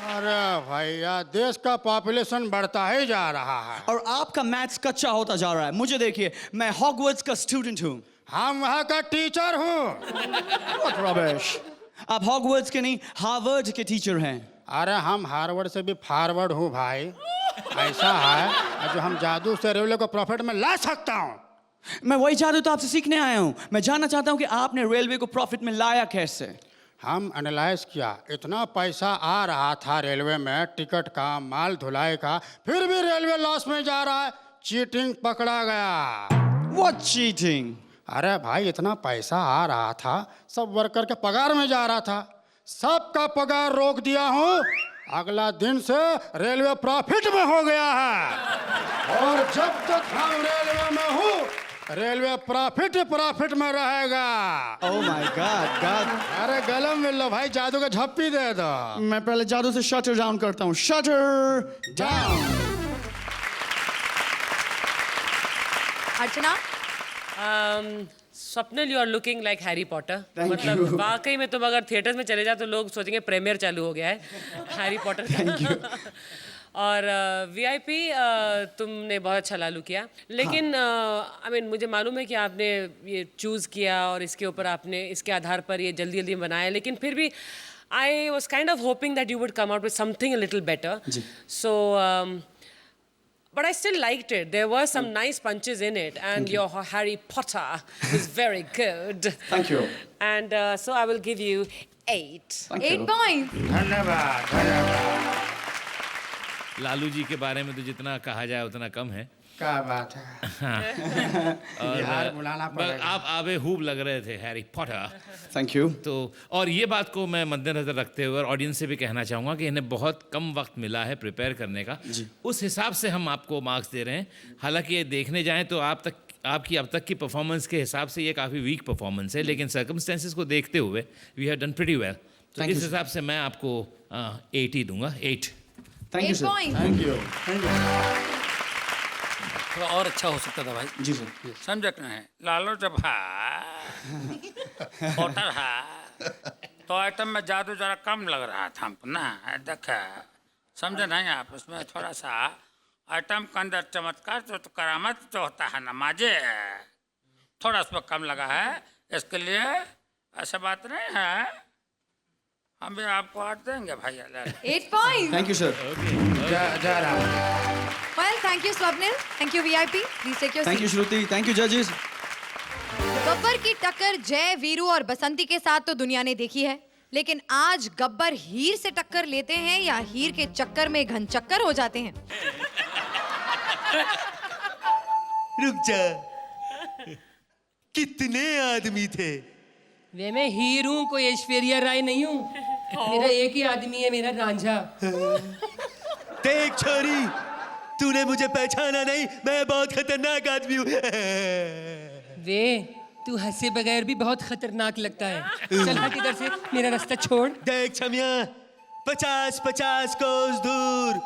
अरे भैया, देश का पॉपुलेशन बढ़ता ही जा रहा है. और आपका मैथ्स कच्चा होता जा रहा है. मुझे देखिए, मैं हॉगवर्ट्स का स्टूडेंट हूँ. हम वहाँ का टीचर हूँ. What rubbish. आप हॉगवर्ट्स के नहीं, हार्वर्ड के टीचर हैं. अरे हम हार्वर्ड से भी फॉरवर्ड हूँ भाई. ऐसा है जो हम जादू से रेलवे को प्रॉफिट में ला सकता हूँ. मैं वही जादू तो आपसे सीखने आया हूँ. मैं जानना चाहता हूँ कि आपने रेलवे को प्रॉफिट में लाया कैसे. हम एनालाइज किया, इतना पैसा आ रहा था रेलवे में, टिकट का, माल धुलाई का, फिर भी रेलवे लॉस में जा रहा है. चीटिंग पकड़ा गया. What cheating? अरे भाई, इतना पैसा आ रहा था, सब वर्कर के पगार में जा रहा था. सबका पगार रोक दिया हूँ. अगला दिन से रेलवे प्रॉफिट में हो गया है. और जब तक हम रेलवे में हूँ, रेलवे प्रॉफिट में रहेगा. Oh my God, God. अरे गलम मिल लो भाई, जादू का झप्पी दे दो. मैं पहले जादू से शटर डाउन करता हूँ. Shutter down. Archana. Swapnil, you are looking like Harry Potter. मतलब वाकई में तुम अगर थिएटर्स में चले जाओ तो लोग सोचेंगे प्रीमियर चालू हो गया है हैरी पॉटर का. और वीआईपी तुमने बहुत अच्छा लालू किया. लेकिन आई मीन मुझे मालूम है कि आपने ये चूज़ किया और इसके ऊपर आपने इसके आधार पर ये जल्दी जल्दी बनाया. लेकिन फिर भी I was kind of hoping that you would come out with something a little better. So but I still liked it. There were some nice punches in it, and your Harry Potter was very good. Thank you. And so I will give you 8. 8 points. धन्यवाद, धन्यवाद. लालू जी के बारे में तो जितना कहा जाए उतना कम है. क्या बात है. बिहार बुलाना पड़ेगा. आप आबे हूब लग रहे थे हैरी पॉटर. Thank you. तो और ये बात को मैं मद्देनजर रखते हुए और ऑडियंस से भी कहना चाहूँगा कि इन्हें बहुत कम वक्त मिला है प्रिपेयर करने का. उस हिसाब से हम आपको मार्क्स दे रहे हैं. हालांकि ये देखने जाएं तो आपकी अब तक की परफॉर्मेंस के हिसाब से ये काफ़ी वीक परफॉर्मेंस है, लेकिन सर्कमस्टेंसेस को देखते हुए we have done pretty well. तो इस हिसाब से मैं आपको 8 ही दूंगा. 8. Thank you, 8 sir. points. Thank you. थोड़ा और अच्छा हो सकता था भाई. जी सर. समझ रखना है. लालू जब पॉटर तो आइटम में जादू जरा कम लग रहा था हमको ना। देखा समझे नहीं आप, उसमें थोड़ा सा आइटम के अंदर चमत्कार जो तो करामत जो होता है ना माजे, थोड़ा उसमें कम लगा है। इसके लिए ऐसा बात नहीं है, हम भी आपको 8 देंगे भैया। 8 points. Thank you sir. जा रहा हूँ। Well, thank you Swapnil. Thank you VIP. Please take your thank you seat. Shruti, thank you जजेस। गब्बर की टक्कर जय, वीरू और बसंती के साथ तो दुनिया ने देखी है, लेकिन आज गब्बर हीर से टक्कर लेते हैं या हीर के चक्कर में घन चक्कर हो जाते हैं? रुक जा, कितने आदमी थे? वे मैं हीर हूँ, कोई ऐश्वर्या राय नहीं हूँ। मेरा एक ही आदमी है, मेरा रांझा। देख छोरी, तूने मुझे पहचाना नहीं, मैं बहुत खतरनाक आदमी हूँ। वे तू हंसे बगैर भी बहुत खतरनाक लगता है। चल हट इधर से, मेरा रास्ता छोड़। देख छमिया, 50-50 कोस दूर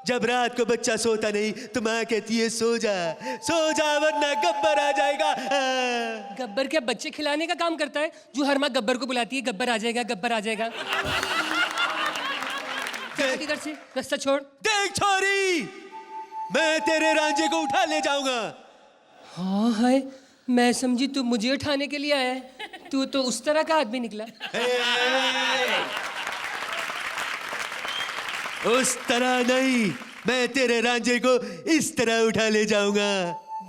जब रात को बच्चा सोता नहीं तो माँ कहती है सो जा वरना गब्बर आ जाएगा। गब्बर क्या बच्चे खिलाने का काम करता है? जो हर माँ गब्बर को बुलाती है, गब्बर आ जाएगा, गब्बर आ जाएगा। चल इधर से, रास्ता छोड़। देख छोरी, मैं तेरे रांझे को उठा ले जाऊंगा। हाँ है, मैं समझी तू मुझे उठाने के लिए आया है। तू तो उस तरह का आदमी निकला। उस तरह नहीं, मैं तेरे रांझे को इस तरह उठा ले जाऊंगा।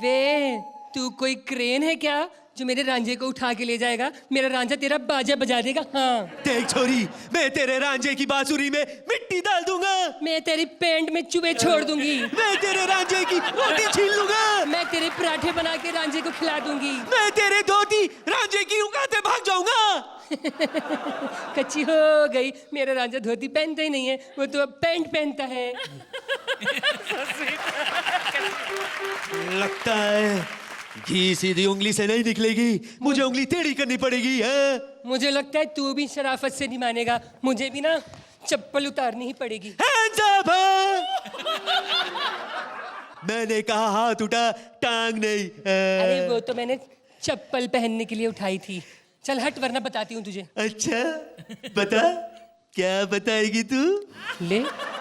वे तू कोई क्रेन है क्या जो मेरे रांझे को उठा के ले जाएगा? मेरा रांझा तेरा बाजा बजा देगा। हाँ देख छोरी, मैं तेरे रांझे की बांसुरी में मिट्टी डाल दूंगा। मैं तेरी पैंट में चुभे छोड़ दूंगी। मैं तेरे रांझे की रोटी छीन लूंगा। मैं तेरे पराठे बना के रांझे को खिला दूंगी। मैं तेरे धोती रांझे की उगाते भाग जाऊंगा। कच्ची हो गई, मेरा रांझा धोती पहनता ही नहीं है, वो तो अब पैंट पहनता है। लगता है घी सीधी उंगली से नहीं निकलेगी, मुझे उंगली टेढ़ी करनी पड़ेगी। है मुझे लगता है तू भी शराफत से नहीं मानेगा, मुझे भी ना चप्पल उतारनी ही पड़ेगी। Hands up! मैंने कहा हाथ उठा, टांग नहीं। अरे वो तो मैंने चप्पल पहनने के लिए उठाई थी। चल हट वरना बताती हूँ तुझे। अच्छा बता, क्या बताएगी तू? ले,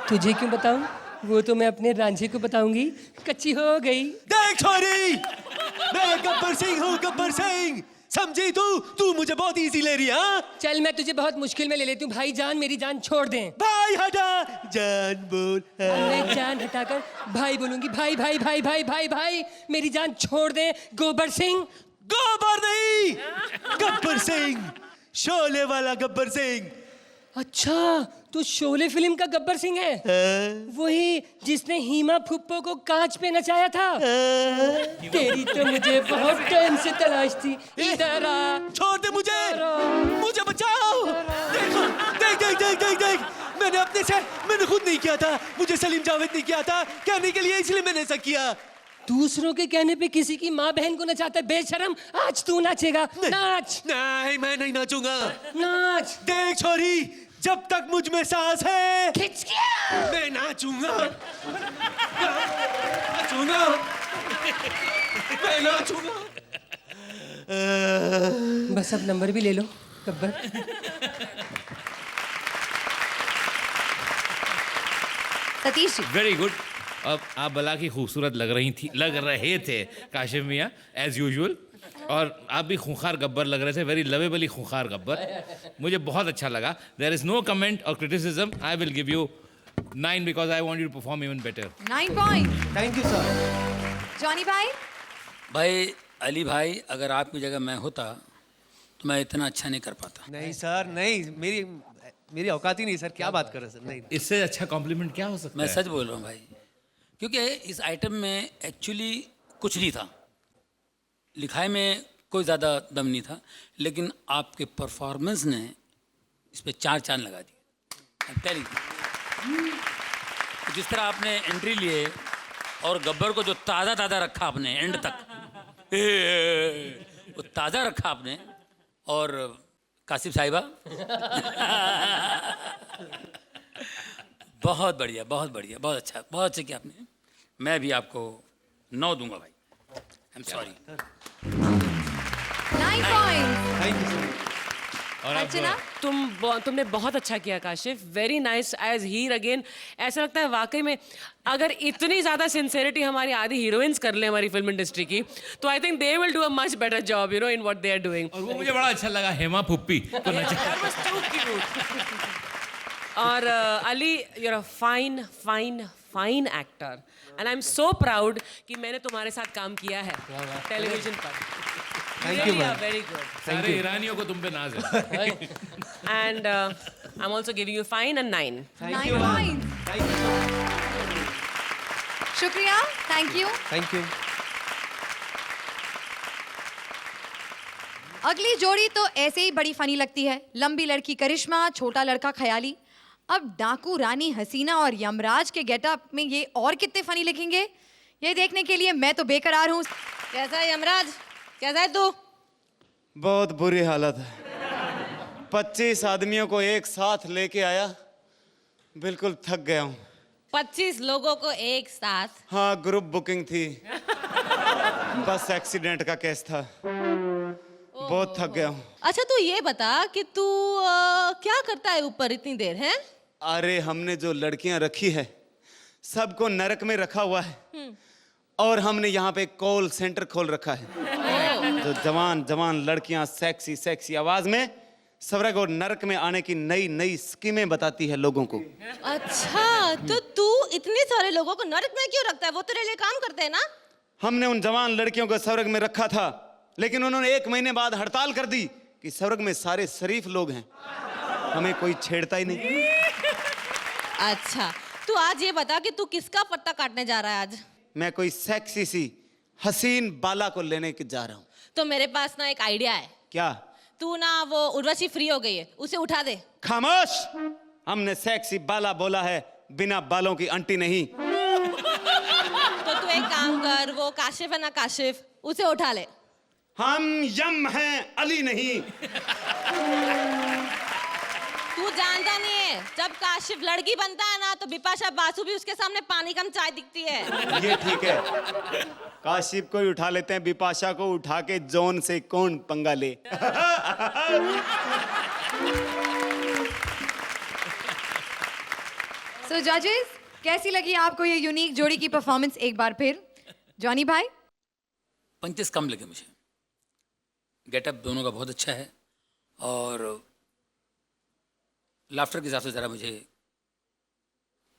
तुझे क्यों बताऊं? वो तो मैं अपने रांझे को बताऊंगी। कच्ची हो गई। देख छोरी, मैं गब्बर सिंह हूँ, गब्बर सिंह। समझी तू मुझे बहुत इजी ले रही है। हाँ? चल मैं तुझे बहुत मुश्किल में ले लेती हूँ। भाई जान, मेरी जान छोड़ दे। भाई हटा, जान बोल। मैं जान हटाकर भाई बोलूंगी। भाई भाई भाई भाई भाई भाई, मेरी जान छोड़ दे। गोबर सिंह। गोबर नहीं, गब्बर सिंह, शोले वाला गब्बर सिंह। अच्छा, तू शोले फिल्म का गब्बर सिंह है? वही जिसने हीमा फुप्पो को कांच पे नचाया था। तेरी तो मुझे बहुत टाइम से तलाश थी। इधर आ। छोड़ दे मुझे बचाओ। देखो, देख, मैंने खुद नहीं किया था, मुझे सलीम जावेद ने किया था कहने के लिए, इसलिए मैंने ऐसा किया। दूसरों के कहने पे किसी की माँ बहन को नचाता है, बेशरम। आज तू नाचेगा। नाच। नहीं, मैं नहीं नाचूंगा। नाच। देख छोरी, जब तक मुझ में सांस है खिंच गया। मैं नाचूंगा। मैं नाचूंगा। बस अब नंबर भी ले लो गब्बर। Satish ji, very good. अब आप बला की खूबसूरत लग रहे थे काशिफ मियाँ एज यूजुअल, और आप भी खूंखार गब्बर लग रहे थे, वेरी लवेबली खूंखार गब्बर। मुझे बहुत अच्छा लगा। देयर इज नो कमेंट और criticism. I will give you 9 because I want you to perform even better. 9 points. Thank you sir. Johnny भाई, भाई अली भाई, अगर आपकी जगह मैं होता तो मैं इतना अच्छा नहीं कर पाता। नहीं सर, नहीं, मेरी औकात ही नहीं सर। क्या बात कर रहे सर? नहीं, इससे अच्छा कॉम्प्लीमेंट क्या हो सकता मैं है? सच बोल रहा हूँ भाई, क्योंकि इस आइटम में एक्चुअली कुछ नहीं था, लिखाई में कोई ज़्यादा दम नहीं था, लेकिन आपके परफॉर्मेंस ने इस पे 4 चांद लगा दिए। टेलिंग जिस तरह आपने एंट्री लिए और गब्बर को जो ताज़ा रखा आपने एंड तक, वो ताज़ा रखा आपने, और कासिफ साहिबा बहुत बढ़िया, बहुत बढ़िया, बहुत अच्छा किया आपने। मैं भी आपको 9 दूंगा भाई। I am sorry. 9 points. Thank you sir. और अब अर्चना तुमने बहुत अच्छा किया काशिफ, वेरी नाइस एज हीर अगेन। ऐसा लगता है वाकई में अगर इतनी ज़्यादा सिंसेरिटी हमारी आधी हीरोइंस कर ले हमारी फिल्म इंडस्ट्री की, तो I think they will do a much better job you know in what they are doing. और वो मुझे बड़ा अच्छा लगा, हेमा फुप्पी तो और Ali, you are a fine fine fine actor and I am so proud कि मैंने तुम्हारे साथ काम किया है टेलीविजन पर। Thank you, man. Very good. सारे ईरानियों को तुम पे नाज है। And I am also giving you fine and 9। 9 points. शुक्रिया, थैंक यू। Thank you. अगली जोड़ी तो ऐसे ही बड़ी फनी लगती है। लंबी लड़की करिश्मा, छोटा लड़का ख्याली। अब डाकू रानी हसीना और यमराज के गेटअप में ये और कितने फनी लिखेंगे, ये देखने के लिए मैं तो बेकरार हूँ। कैसा है यमराज, कैसा है तू? बहुत बुरी हालत है। 25 आदमियों को एक साथ लेके आया, बिल्कुल थक गया हूँ। 25 लोगों को एक साथ? हाँ, ग्रुप बुकिंग थी। बस एक्सीडेंट का केस था। बहुत थक गया हूँ। अच्छा तू ये बता कि तू क्या करता है ऊपर इतनी देर है? अरे हमने जो लड़कियां रखी है सबको नरक में रखा हुआ है, और हमने यहाँ पे कॉल सेंटर खोल रखा है। जो जवान जवान लड़कियां सेक्सी सेक्सी आवाज में स्वर्ग और नरक में आने की नई नई स्कीमें बताती है लोगों को। अच्छा तो तू इतने सारे लोगों को नरक में क्यों रखता है? वो तेरे लिए काम करते हैं ना? हमने उन जवान लड़कियों को स्वर्ग में रखा था, लेकिन उन्होंने 1 महीने बाद हड़ताल कर दी कि स्वर्ग में सारे शरीफ लोग हैं, हमें कोई छेड़ता ही नहीं। अच्छा तू आज ये बता कि तू किसका पत्ता काटने जा रहा है आज? मैं कोई सेक्सी सी हसीन बाला को लेने के जा रहा हूँ। तो मेरे पास ना एक आइडिया है। क्या? तू ना वो उर्वशी फ्री हो गई है, उसे उठा दे। खामोश, हमने सेक्सी बाला बोला है, बिना बालों की आंटी नहीं। तो तू एक काम कर, वो काशिफ है ना काशिफ, उसे उठा ले। हम यम हैं, अली नहीं। तू जानता नहीं है, जब काशिफ लड़की बनता है ना तो बिपाशा बासु भी उसके सामने पानी कम चाय दिखती है। ये ठीक है, काशिफ को ही उठा लेते हैं, बिपाशा को उठा के जोन से कौन पंगा ले। सो जजेस, कैसी लगी आपको ये यूनिक जोड़ी की परफॉर्मेंस एक बार फिर? जॉनी भाई? पंचेस कम लगे मुझे, गेटअप दोनों का बहुत अच्छा है और लाफ्टर के हिसाब से ज़रा मुझे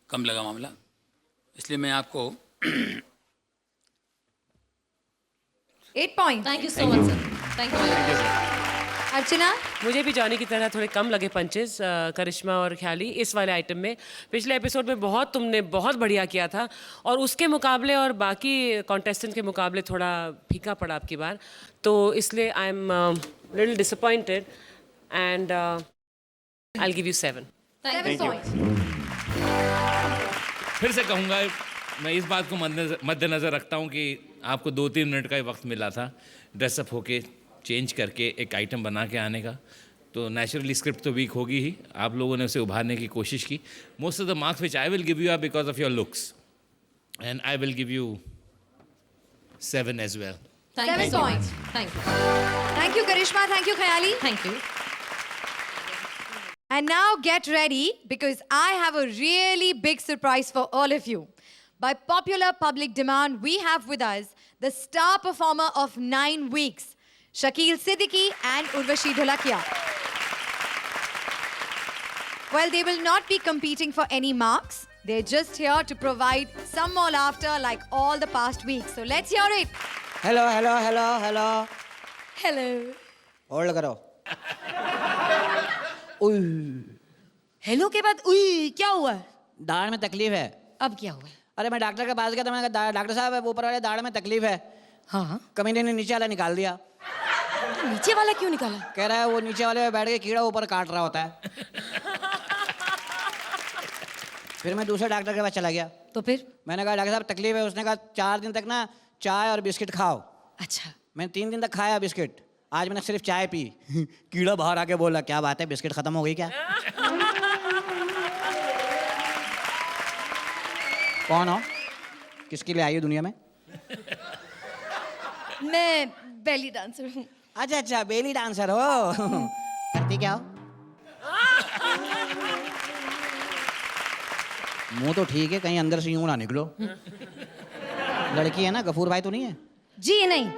कम लगा मामला, इसलिए मैं आपको 8 point. Thank you so much sir, thank you. Archana? मुझे भी जॉनी की तरह थोड़े कम लगे पंचेस, करिश्मा और ख्याली इस वाले आइटम में। पिछले एपिसोड में तुमने बहुत बढ़िया किया था, और उसके मुकाबले और बाकी कॉन्टेस्टेंट के मुकाबले थोड़ा फीका पड़ा आपकी बार, तो इसलिए I am little disappointed and I'll give you 7. 7 points. फिर से कहूँगा, मैं इस बात को मद्देनज़र रखता हूँ कि आपको 2-3 मिनट का ही वक्त मिला था ड्रेसअप होके चेंज करके एक आइटम बना के आने का, तो नेचुरली स्क्रिप्ट तो वीक होगी ही। आप लोगों ने उसे उभारने की कोशिश की। Most of the marks which I will give you are because of your looks, and I will give you 7 as well. 7 points. Thank you, Thank you, Karishma. Thank you, Khayali. थैंक यू। And now get ready, because I have a really big surprise for all of you. By popular public demand, we have with us the star performer of 9 weeks, Shakil Siddiqui and Urvashi Dholakia. Well, they will not be competing for any marks. They're just here to provide some more laughter like all the past weeks. So let's hear it. Hello hello hello hello Hello. Hold करो। Hello के बाद उई क्या हुआ? दाढ़ में तकलीफ है। अब क्या हुआ? अरे मैं डॉक्टर के पास गया तो मैंने कहा डॉक्टर साहब ऊपर वाले दाढ़ में तकलीफ है। हाँ, कमीने ने नीचे वाला निकाल दिया। नीचे वाला क्यों निकाला? कह रहा है वो नीचे वाले में बैठ के कीड़ा ऊपर काट रहा होता है। फिर मैं दूसरे डॉक्टर के पास चला गया। तो फिर मैंने कहा डॉक्टर साहब तकलीफ है। उसने कहा 4 दिन तक ना चाय और बिस्किट खाओ। अच्छा। मैंने 3 दिन तक खाया बिस्किट, आज मैंने सिर्फ चाय पी। कीड़ा बाहर आके बोला क्या बात है, बिस्किट खत्म हो गई क्या? कौन हो, किसके लिए आई हो दुनिया में? मैं बेली डांसर हूँ। अच्छा अच्छा, बेली डांसर हो। करती क्या हो? मुंह तो ठीक है, कहीं अंदर से यूं ना निकलो। लड़की है ना, गफूर भाई तो नहीं है? जी नहीं,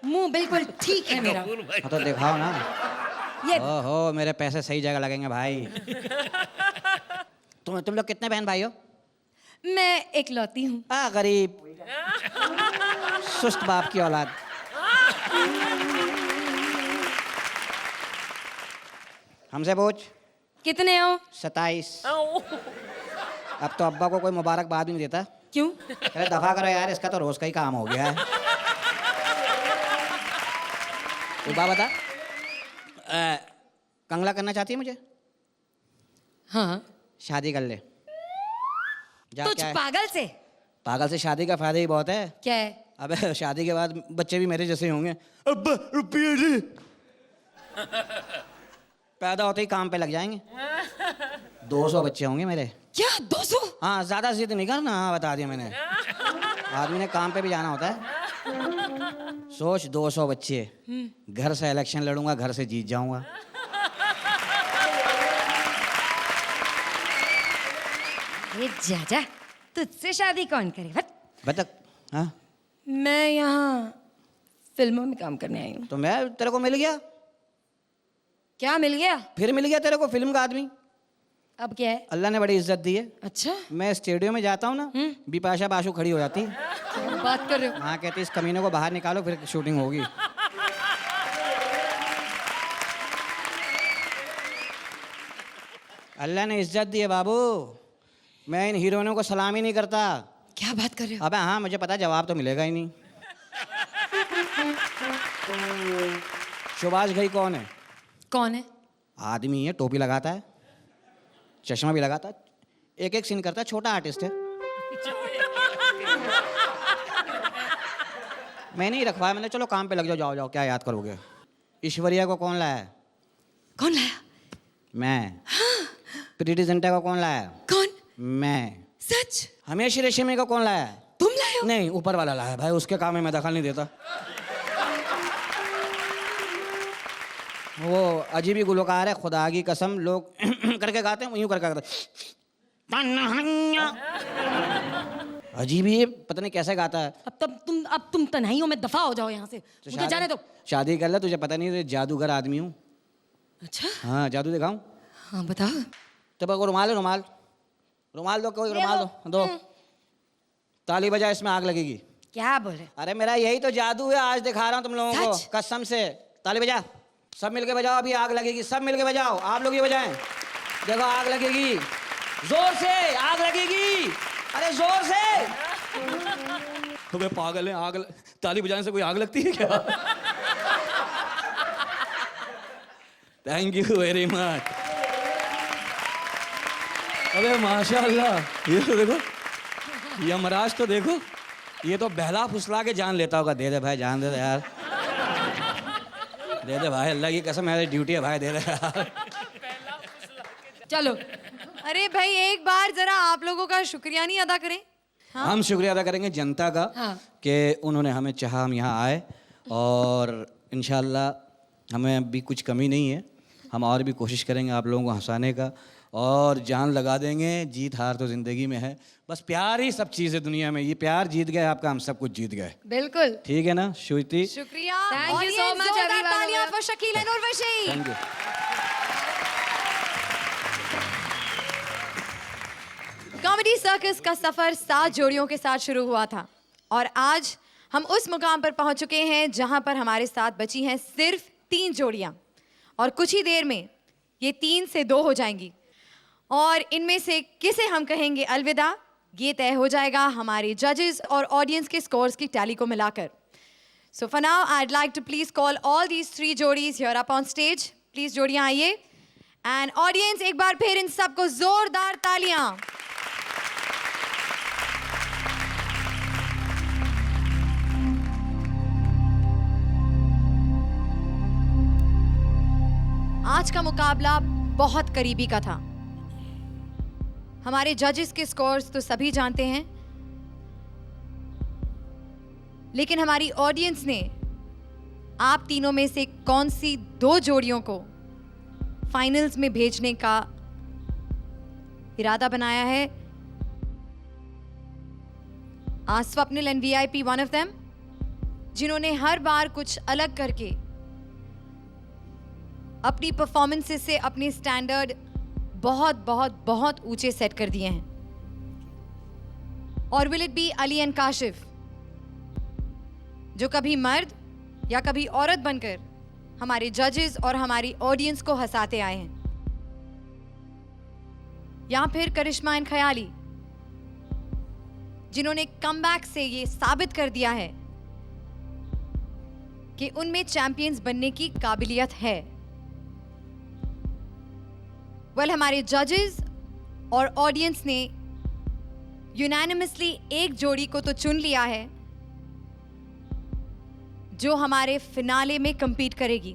मुंह बिल्कुल ठीक है मेरा। हाँ तो दिखाओ ना। ये ओहो, मेरे पैसे सही जगह लगेंगे भाई। तुम लोग कितने बहन भाई हो? मैं इकलौती हूँ। गरीब सुस्त बाप की औलाद। हमसे पूछ। कितने हो? 27। अब तो अब्बा को कोई मुबारकबाद भी नहीं देता। क्यों? अरे दफा करो यार, इसका तो रोज का ही काम हो गया है। तू बात बता, कंगला करना चाहती है मुझे? हाँ। शादी कर ले जा। तुझ क्या है? पागल से? पागल से शादी का फायदा ही बहुत है। क्या है? अबे शादी के बाद बच्चे भी मेरे जैसे ही होंगे। अब्बा रुपये दे। पैदा होते ही काम पे लग जाएंगे। 200 बच्चे होंगे मेरे। क्या 200? हाँ, ज्यादा जिद नहीं करना। हाँ, बता दिया मैंने। आदमी ने काम पे भी जाना होता है। सोच, 200 बच्चे। घर से इलेक्शन लड़ूंगा, घर से जीत जाऊंगा। ये जाजा, तुझसे शादी कौन करे? बता। हाँ, मैं यहाँ फिल्मों में काम करने आई हूँ। तो मैं तेरे को मिल गया। क्या मिल गया? फिर मिल गया तेरे को फिल्म का आदमी। अब क्या है? अल्लाह ने बड़ी इज्जत दी है। अच्छा, मैं स्टेडियम में जाता हूँ ना, बिपाशा बासु खड़ी हो जाती। क्या बात कर रहे हो? हाँ, कहती इस कमीने को बाहर निकालो, फिर शूटिंग होगी। अल्लाह ने इज्जत दी है बाबू। मैं इन हीरोइनों को सलाम ही नहीं करता। क्या बात कर रहे हो? अबे हाँ, मुझे पता जवाब तो मिलेगा ही नहीं। सुभाष घई कौन है? कौन है? आदमी है, टोपी लगाता है, चश्मा भी लगाता है, एक एक सीन करता है, छोटा आर्टिस्ट है। मैंने ही रखवाया। मैंने चलो काम पे लग जाओ, जाओ जाओ, क्या याद करोगे। ईश्वरिया को कौन लाया? कौन लाया? मैं। प्रीति जिंटा को कौन लाया? कौन? मैं। सच? हमेशा रेशमी को कौन लाया? तुम लाए हो? नहीं, ऊपर वाला लाया भाई, उसके काम में मैं दखल नहीं देता। वो अजीब ही गुलकार है, खुदा की कसम। लोग करके गाते हैं, यूं करके गाते हैं। अजीब ही, पता नहीं कैसे गाता है। अब तुम तन्हाइयों में दफा हो जाओ यहाँ से। तो मुझे जाने दो। शादी कर ले, तुझे पता नहीं है, जादूगर आदमी हूँ। अच्छा, हाँ, जादू दिखाऊं? हाँ बताओ। तो रुमाल है, रुमाल। रुमाल दो, कोई रुमाल दो। ताली बजा, इसमें आग लगेगी। क्या बोले? अरे मेरा यही तो जादू है, आज दिखा रहा हूँ तुम लोगों को, कसम से। ताली बजा, सब मिलके बजाओ, अभी आग लगेगी। सब मिलके बजाओ, आप लोग ये बजाएं। देखो आग लगेगी, जोर से आग लगेगी। अरे जोर से। अबे पागल है, आग ताली बजाने से कोई आग लगती है क्या? Thank you very much. अबे माशाल्लाह, ये तो देखो, यमराज तो देखो, ये तो बहला फुसला के जान लेता होगा। दे दे भाई, जान दे दे यार, दे दे भाई, अल्लाह की कसम, मेरी ड्यूटी है भाई, दे दे यार। चलो। अरे भाई, एक बार जरा आप लोगों का शुक्रिया नहीं अदा करें? हाँ? हम शुक्रिया अदा करेंगे जनता का, हाँ। कि उन्होंने हमें चाहा, हम यहाँ आए, और इंशाल्लाह हमें अभी कुछ कमी नहीं है। हम और भी कोशिश करेंगे आप लोगों को हंसाने का, और जान लगा देंगे। जीत हार तो ज़िंदगी में है, बस प्यार ही सब चीज़ है दुनिया में। ये प्यार जीत गए आपका, हम सब कुछ जीत गए। बिल्कुल। ठीक है ना श्रुति? शुक्रिया। Thank you so much. तालियां for Shakeel and Urvashi. Thank you. Comedy circus का सफर 7 जोड़ियों के साथ शुरू हुआ था, और आज हम उस मुकाम पर पहुंच चुके हैं जहां पर हमारे साथ बची हैं सिर्फ 3 जोड़ियां, और कुछ ही देर में ये 3 से 2 हो जाएंगी, और इनमें से किसे हम कहेंगे अलविदा, ये तय हो जाएगा हमारे जजेस और ऑडियंस के स्कोर्स की टैली को मिलाकर। So for now I'd like to please call all these 3 जोड़ीज here up on stage. Please जोड़ियां आइए, एंड ऑडियंस एक बार फिर इन सबको जोरदार तालियां। आज का मुकाबला बहुत करीबी का था। हमारे जजेस के स्कोर्स तो सभी जानते हैं, लेकिन हमारी ऑडियंस ने आप तीनों में से कौन सी 2 जोड़ियों को फाइनल्स में भेजने का इरादा बनाया है। Swapnil and VIP one of them, जिन्होंने हर बार कुछ अलग करके अपनी परफॉर्मेंसेस से अपने स्टैंडर्ड बहुत बहुत बहुत ऊंचे सेट कर दिए हैं। और will it be Ali and Kashif, जो कभी मर्द या कभी औरत बनकर हमारे जजेस और हमारी ऑडियंस को हंसाते आए हैं, या फिर करिश्मा एंड खयाली, जिन्होंने कमबैक से ये साबित कर दिया है कि उनमें चैंपियंस बनने की काबिलियत है। हमारे जजेस और ऑडियंस ने यूनानिमसली एक जोड़ी को तो चुन लिया है जो हमारे फिनाले में compete करेगी।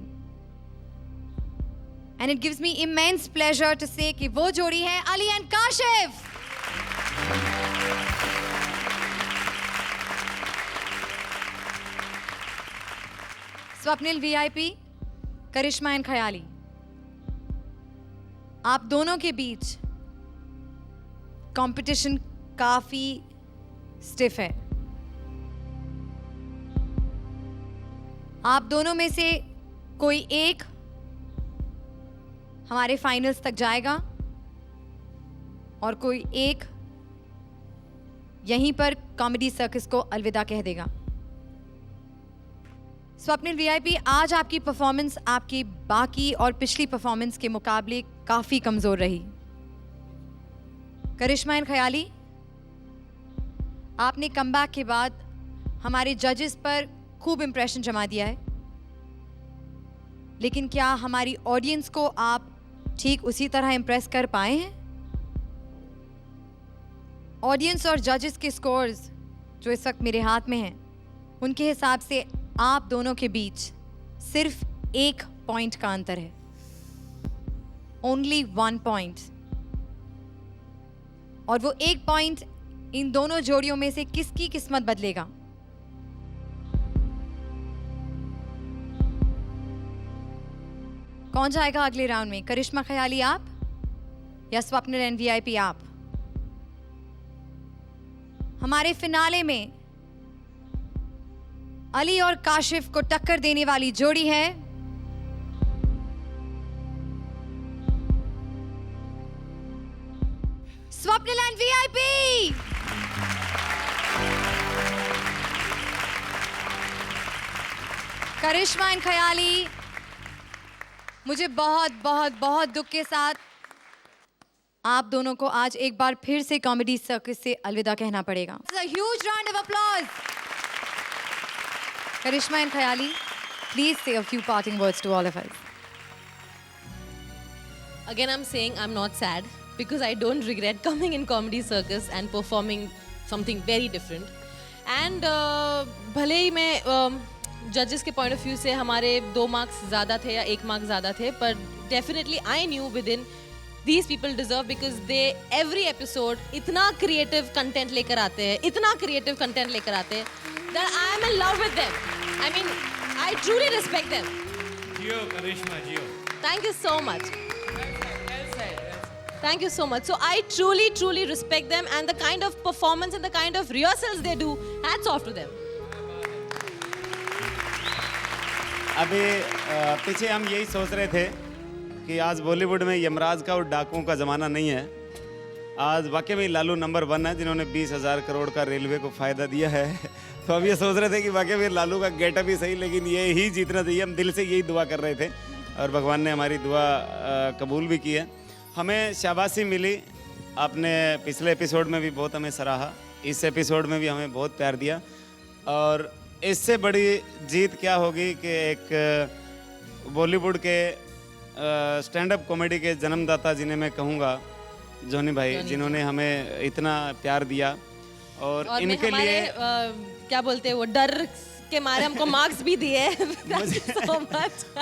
And it gives me immense pleasure to say कि वो जोड़ी है Ali and Kashif. Swapnil VIP, Karishma and Khayali, आप दोनों के बीच कंपटीशन काफी स्टिफ है। आप दोनों में से कोई एक हमारे फाइनल्स तक जाएगा और कोई एक यहीं पर कॉमेडी सर्कस को अलविदा कह देगा। स्वप्निल VIP, आज आपकी परफॉर्मेंस आपकी बाकी और पिछली परफॉर्मेंस के मुकाबले काफी कमजोर रही। करिश्मा एंड खयाली, आपने कमबैक के बाद हमारे जजेस पर खूब इंप्रेशन जमा दिया है, लेकिन क्या हमारी ऑडियंस को आप ठीक उसी तरह इंप्रेस कर पाए हैं? ऑडियंस और जजेस के स्कोर्स जो इस वक्त मेरे हाथ में हैं, उनके हिसाब से आप दोनों के बीच सिर्फ 1 पॉइंट का अंतर है। Only 1 point. और वो 1 पॉइंट इन दोनों जोड़ियों में से किसकी किस्मत बदलेगा? कौन जाएगा अगले राउंड में? करिश्मा खयाली आप या स्वप्निल एंड VIP आप? हमारे फिनाले में अली और काशिफ को टक्कर देने वाली जोड़ी है Swapnil and VIP। Karishma and Khayali, मुझे बहुत बहुत बहुत दुख के साथ आप दोनों को आज एक बार फिर से कॉमेडी सर्कस से अलविदा कहना पड़ेगा। A huge round of applause. Karishma and Khayali, please say a few parting words to all of us. Again, I'm saying I'm not sad because I don't regret coming in comedy circus and performing something very different. And भले ही मैं जजेस के point of view से हमारे 2 marks ज़्यादा थे या 1 mark ज़्यादा थे, पर definitely I knew with in these people deserve because they every episode इतना creative content लेकर आते हैं, इतना creative content लेकर आते हैं that I am in love with them. I mean, I truly respect them. Jio Karishma Jio. Thank you so much. Thank you so much. So I truly respect them and the kind of performance and the kind of rehearsals they do. Hats off to them. अभी पीछे हम यही सोच रहे थे कि आज बॉलीवुड में यमराज का और डाकुओं का ज़माना नहीं है। आज वाकई में लालू नंबर 1 है, जिन्होंने 20,000 करोड़ का रेलवे को फ़ायदा दिया है। तो हम ये सोच रहे थे कि वाकई में लालू का गेटअप ही सही, लेकिन ये ही जीतना चाहिए। हम दिल से यही दुआ कर रहे थे और भगवान ने हमारी दुआ कबूल भी की है। हमें शाबाशी मिली, आपने पिछले एपिसोड में भी बहुत हमें सराहा, इस एपिसोड में भी हमें बहुत प्यार दिया। और इससे बड़ी जीत क्या होगी कि एक बॉलीवुड के स्टैंड अप कॉमेडी के जन्मदाता जिन्हें मैं कहूँगा, जॉनी भाई, जिन्होंने हमें इतना प्यार दिया और इनके लिए क्या बोलते हैं वो डर के मारे हमको मार्क्स भी दिए।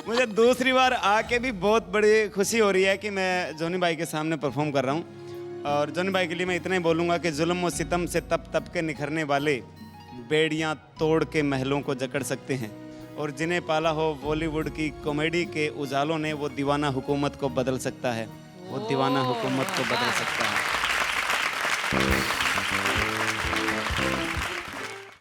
मुझे दूसरी बार आके भी बहुत बड़ी खुशी हो रही है कि मैं जॉनी भाई के सामने परफॉर्म कर रहा हूँ। और जॉनी भाई के लिए मैं इतना ही बोलूँगा कि जुल्म और सितम से तप तप के निखरने वाले बेड़ियाँ तोड़ के महलों को जकड़ सकते हैं, और जिन्हें पाला हो बॉलीवुड की कॉमेडी के उजालों ने, वो दीवाना हुकूमत को बदल सकता है, वो दीवाना हुकूमत को बदल सकता है।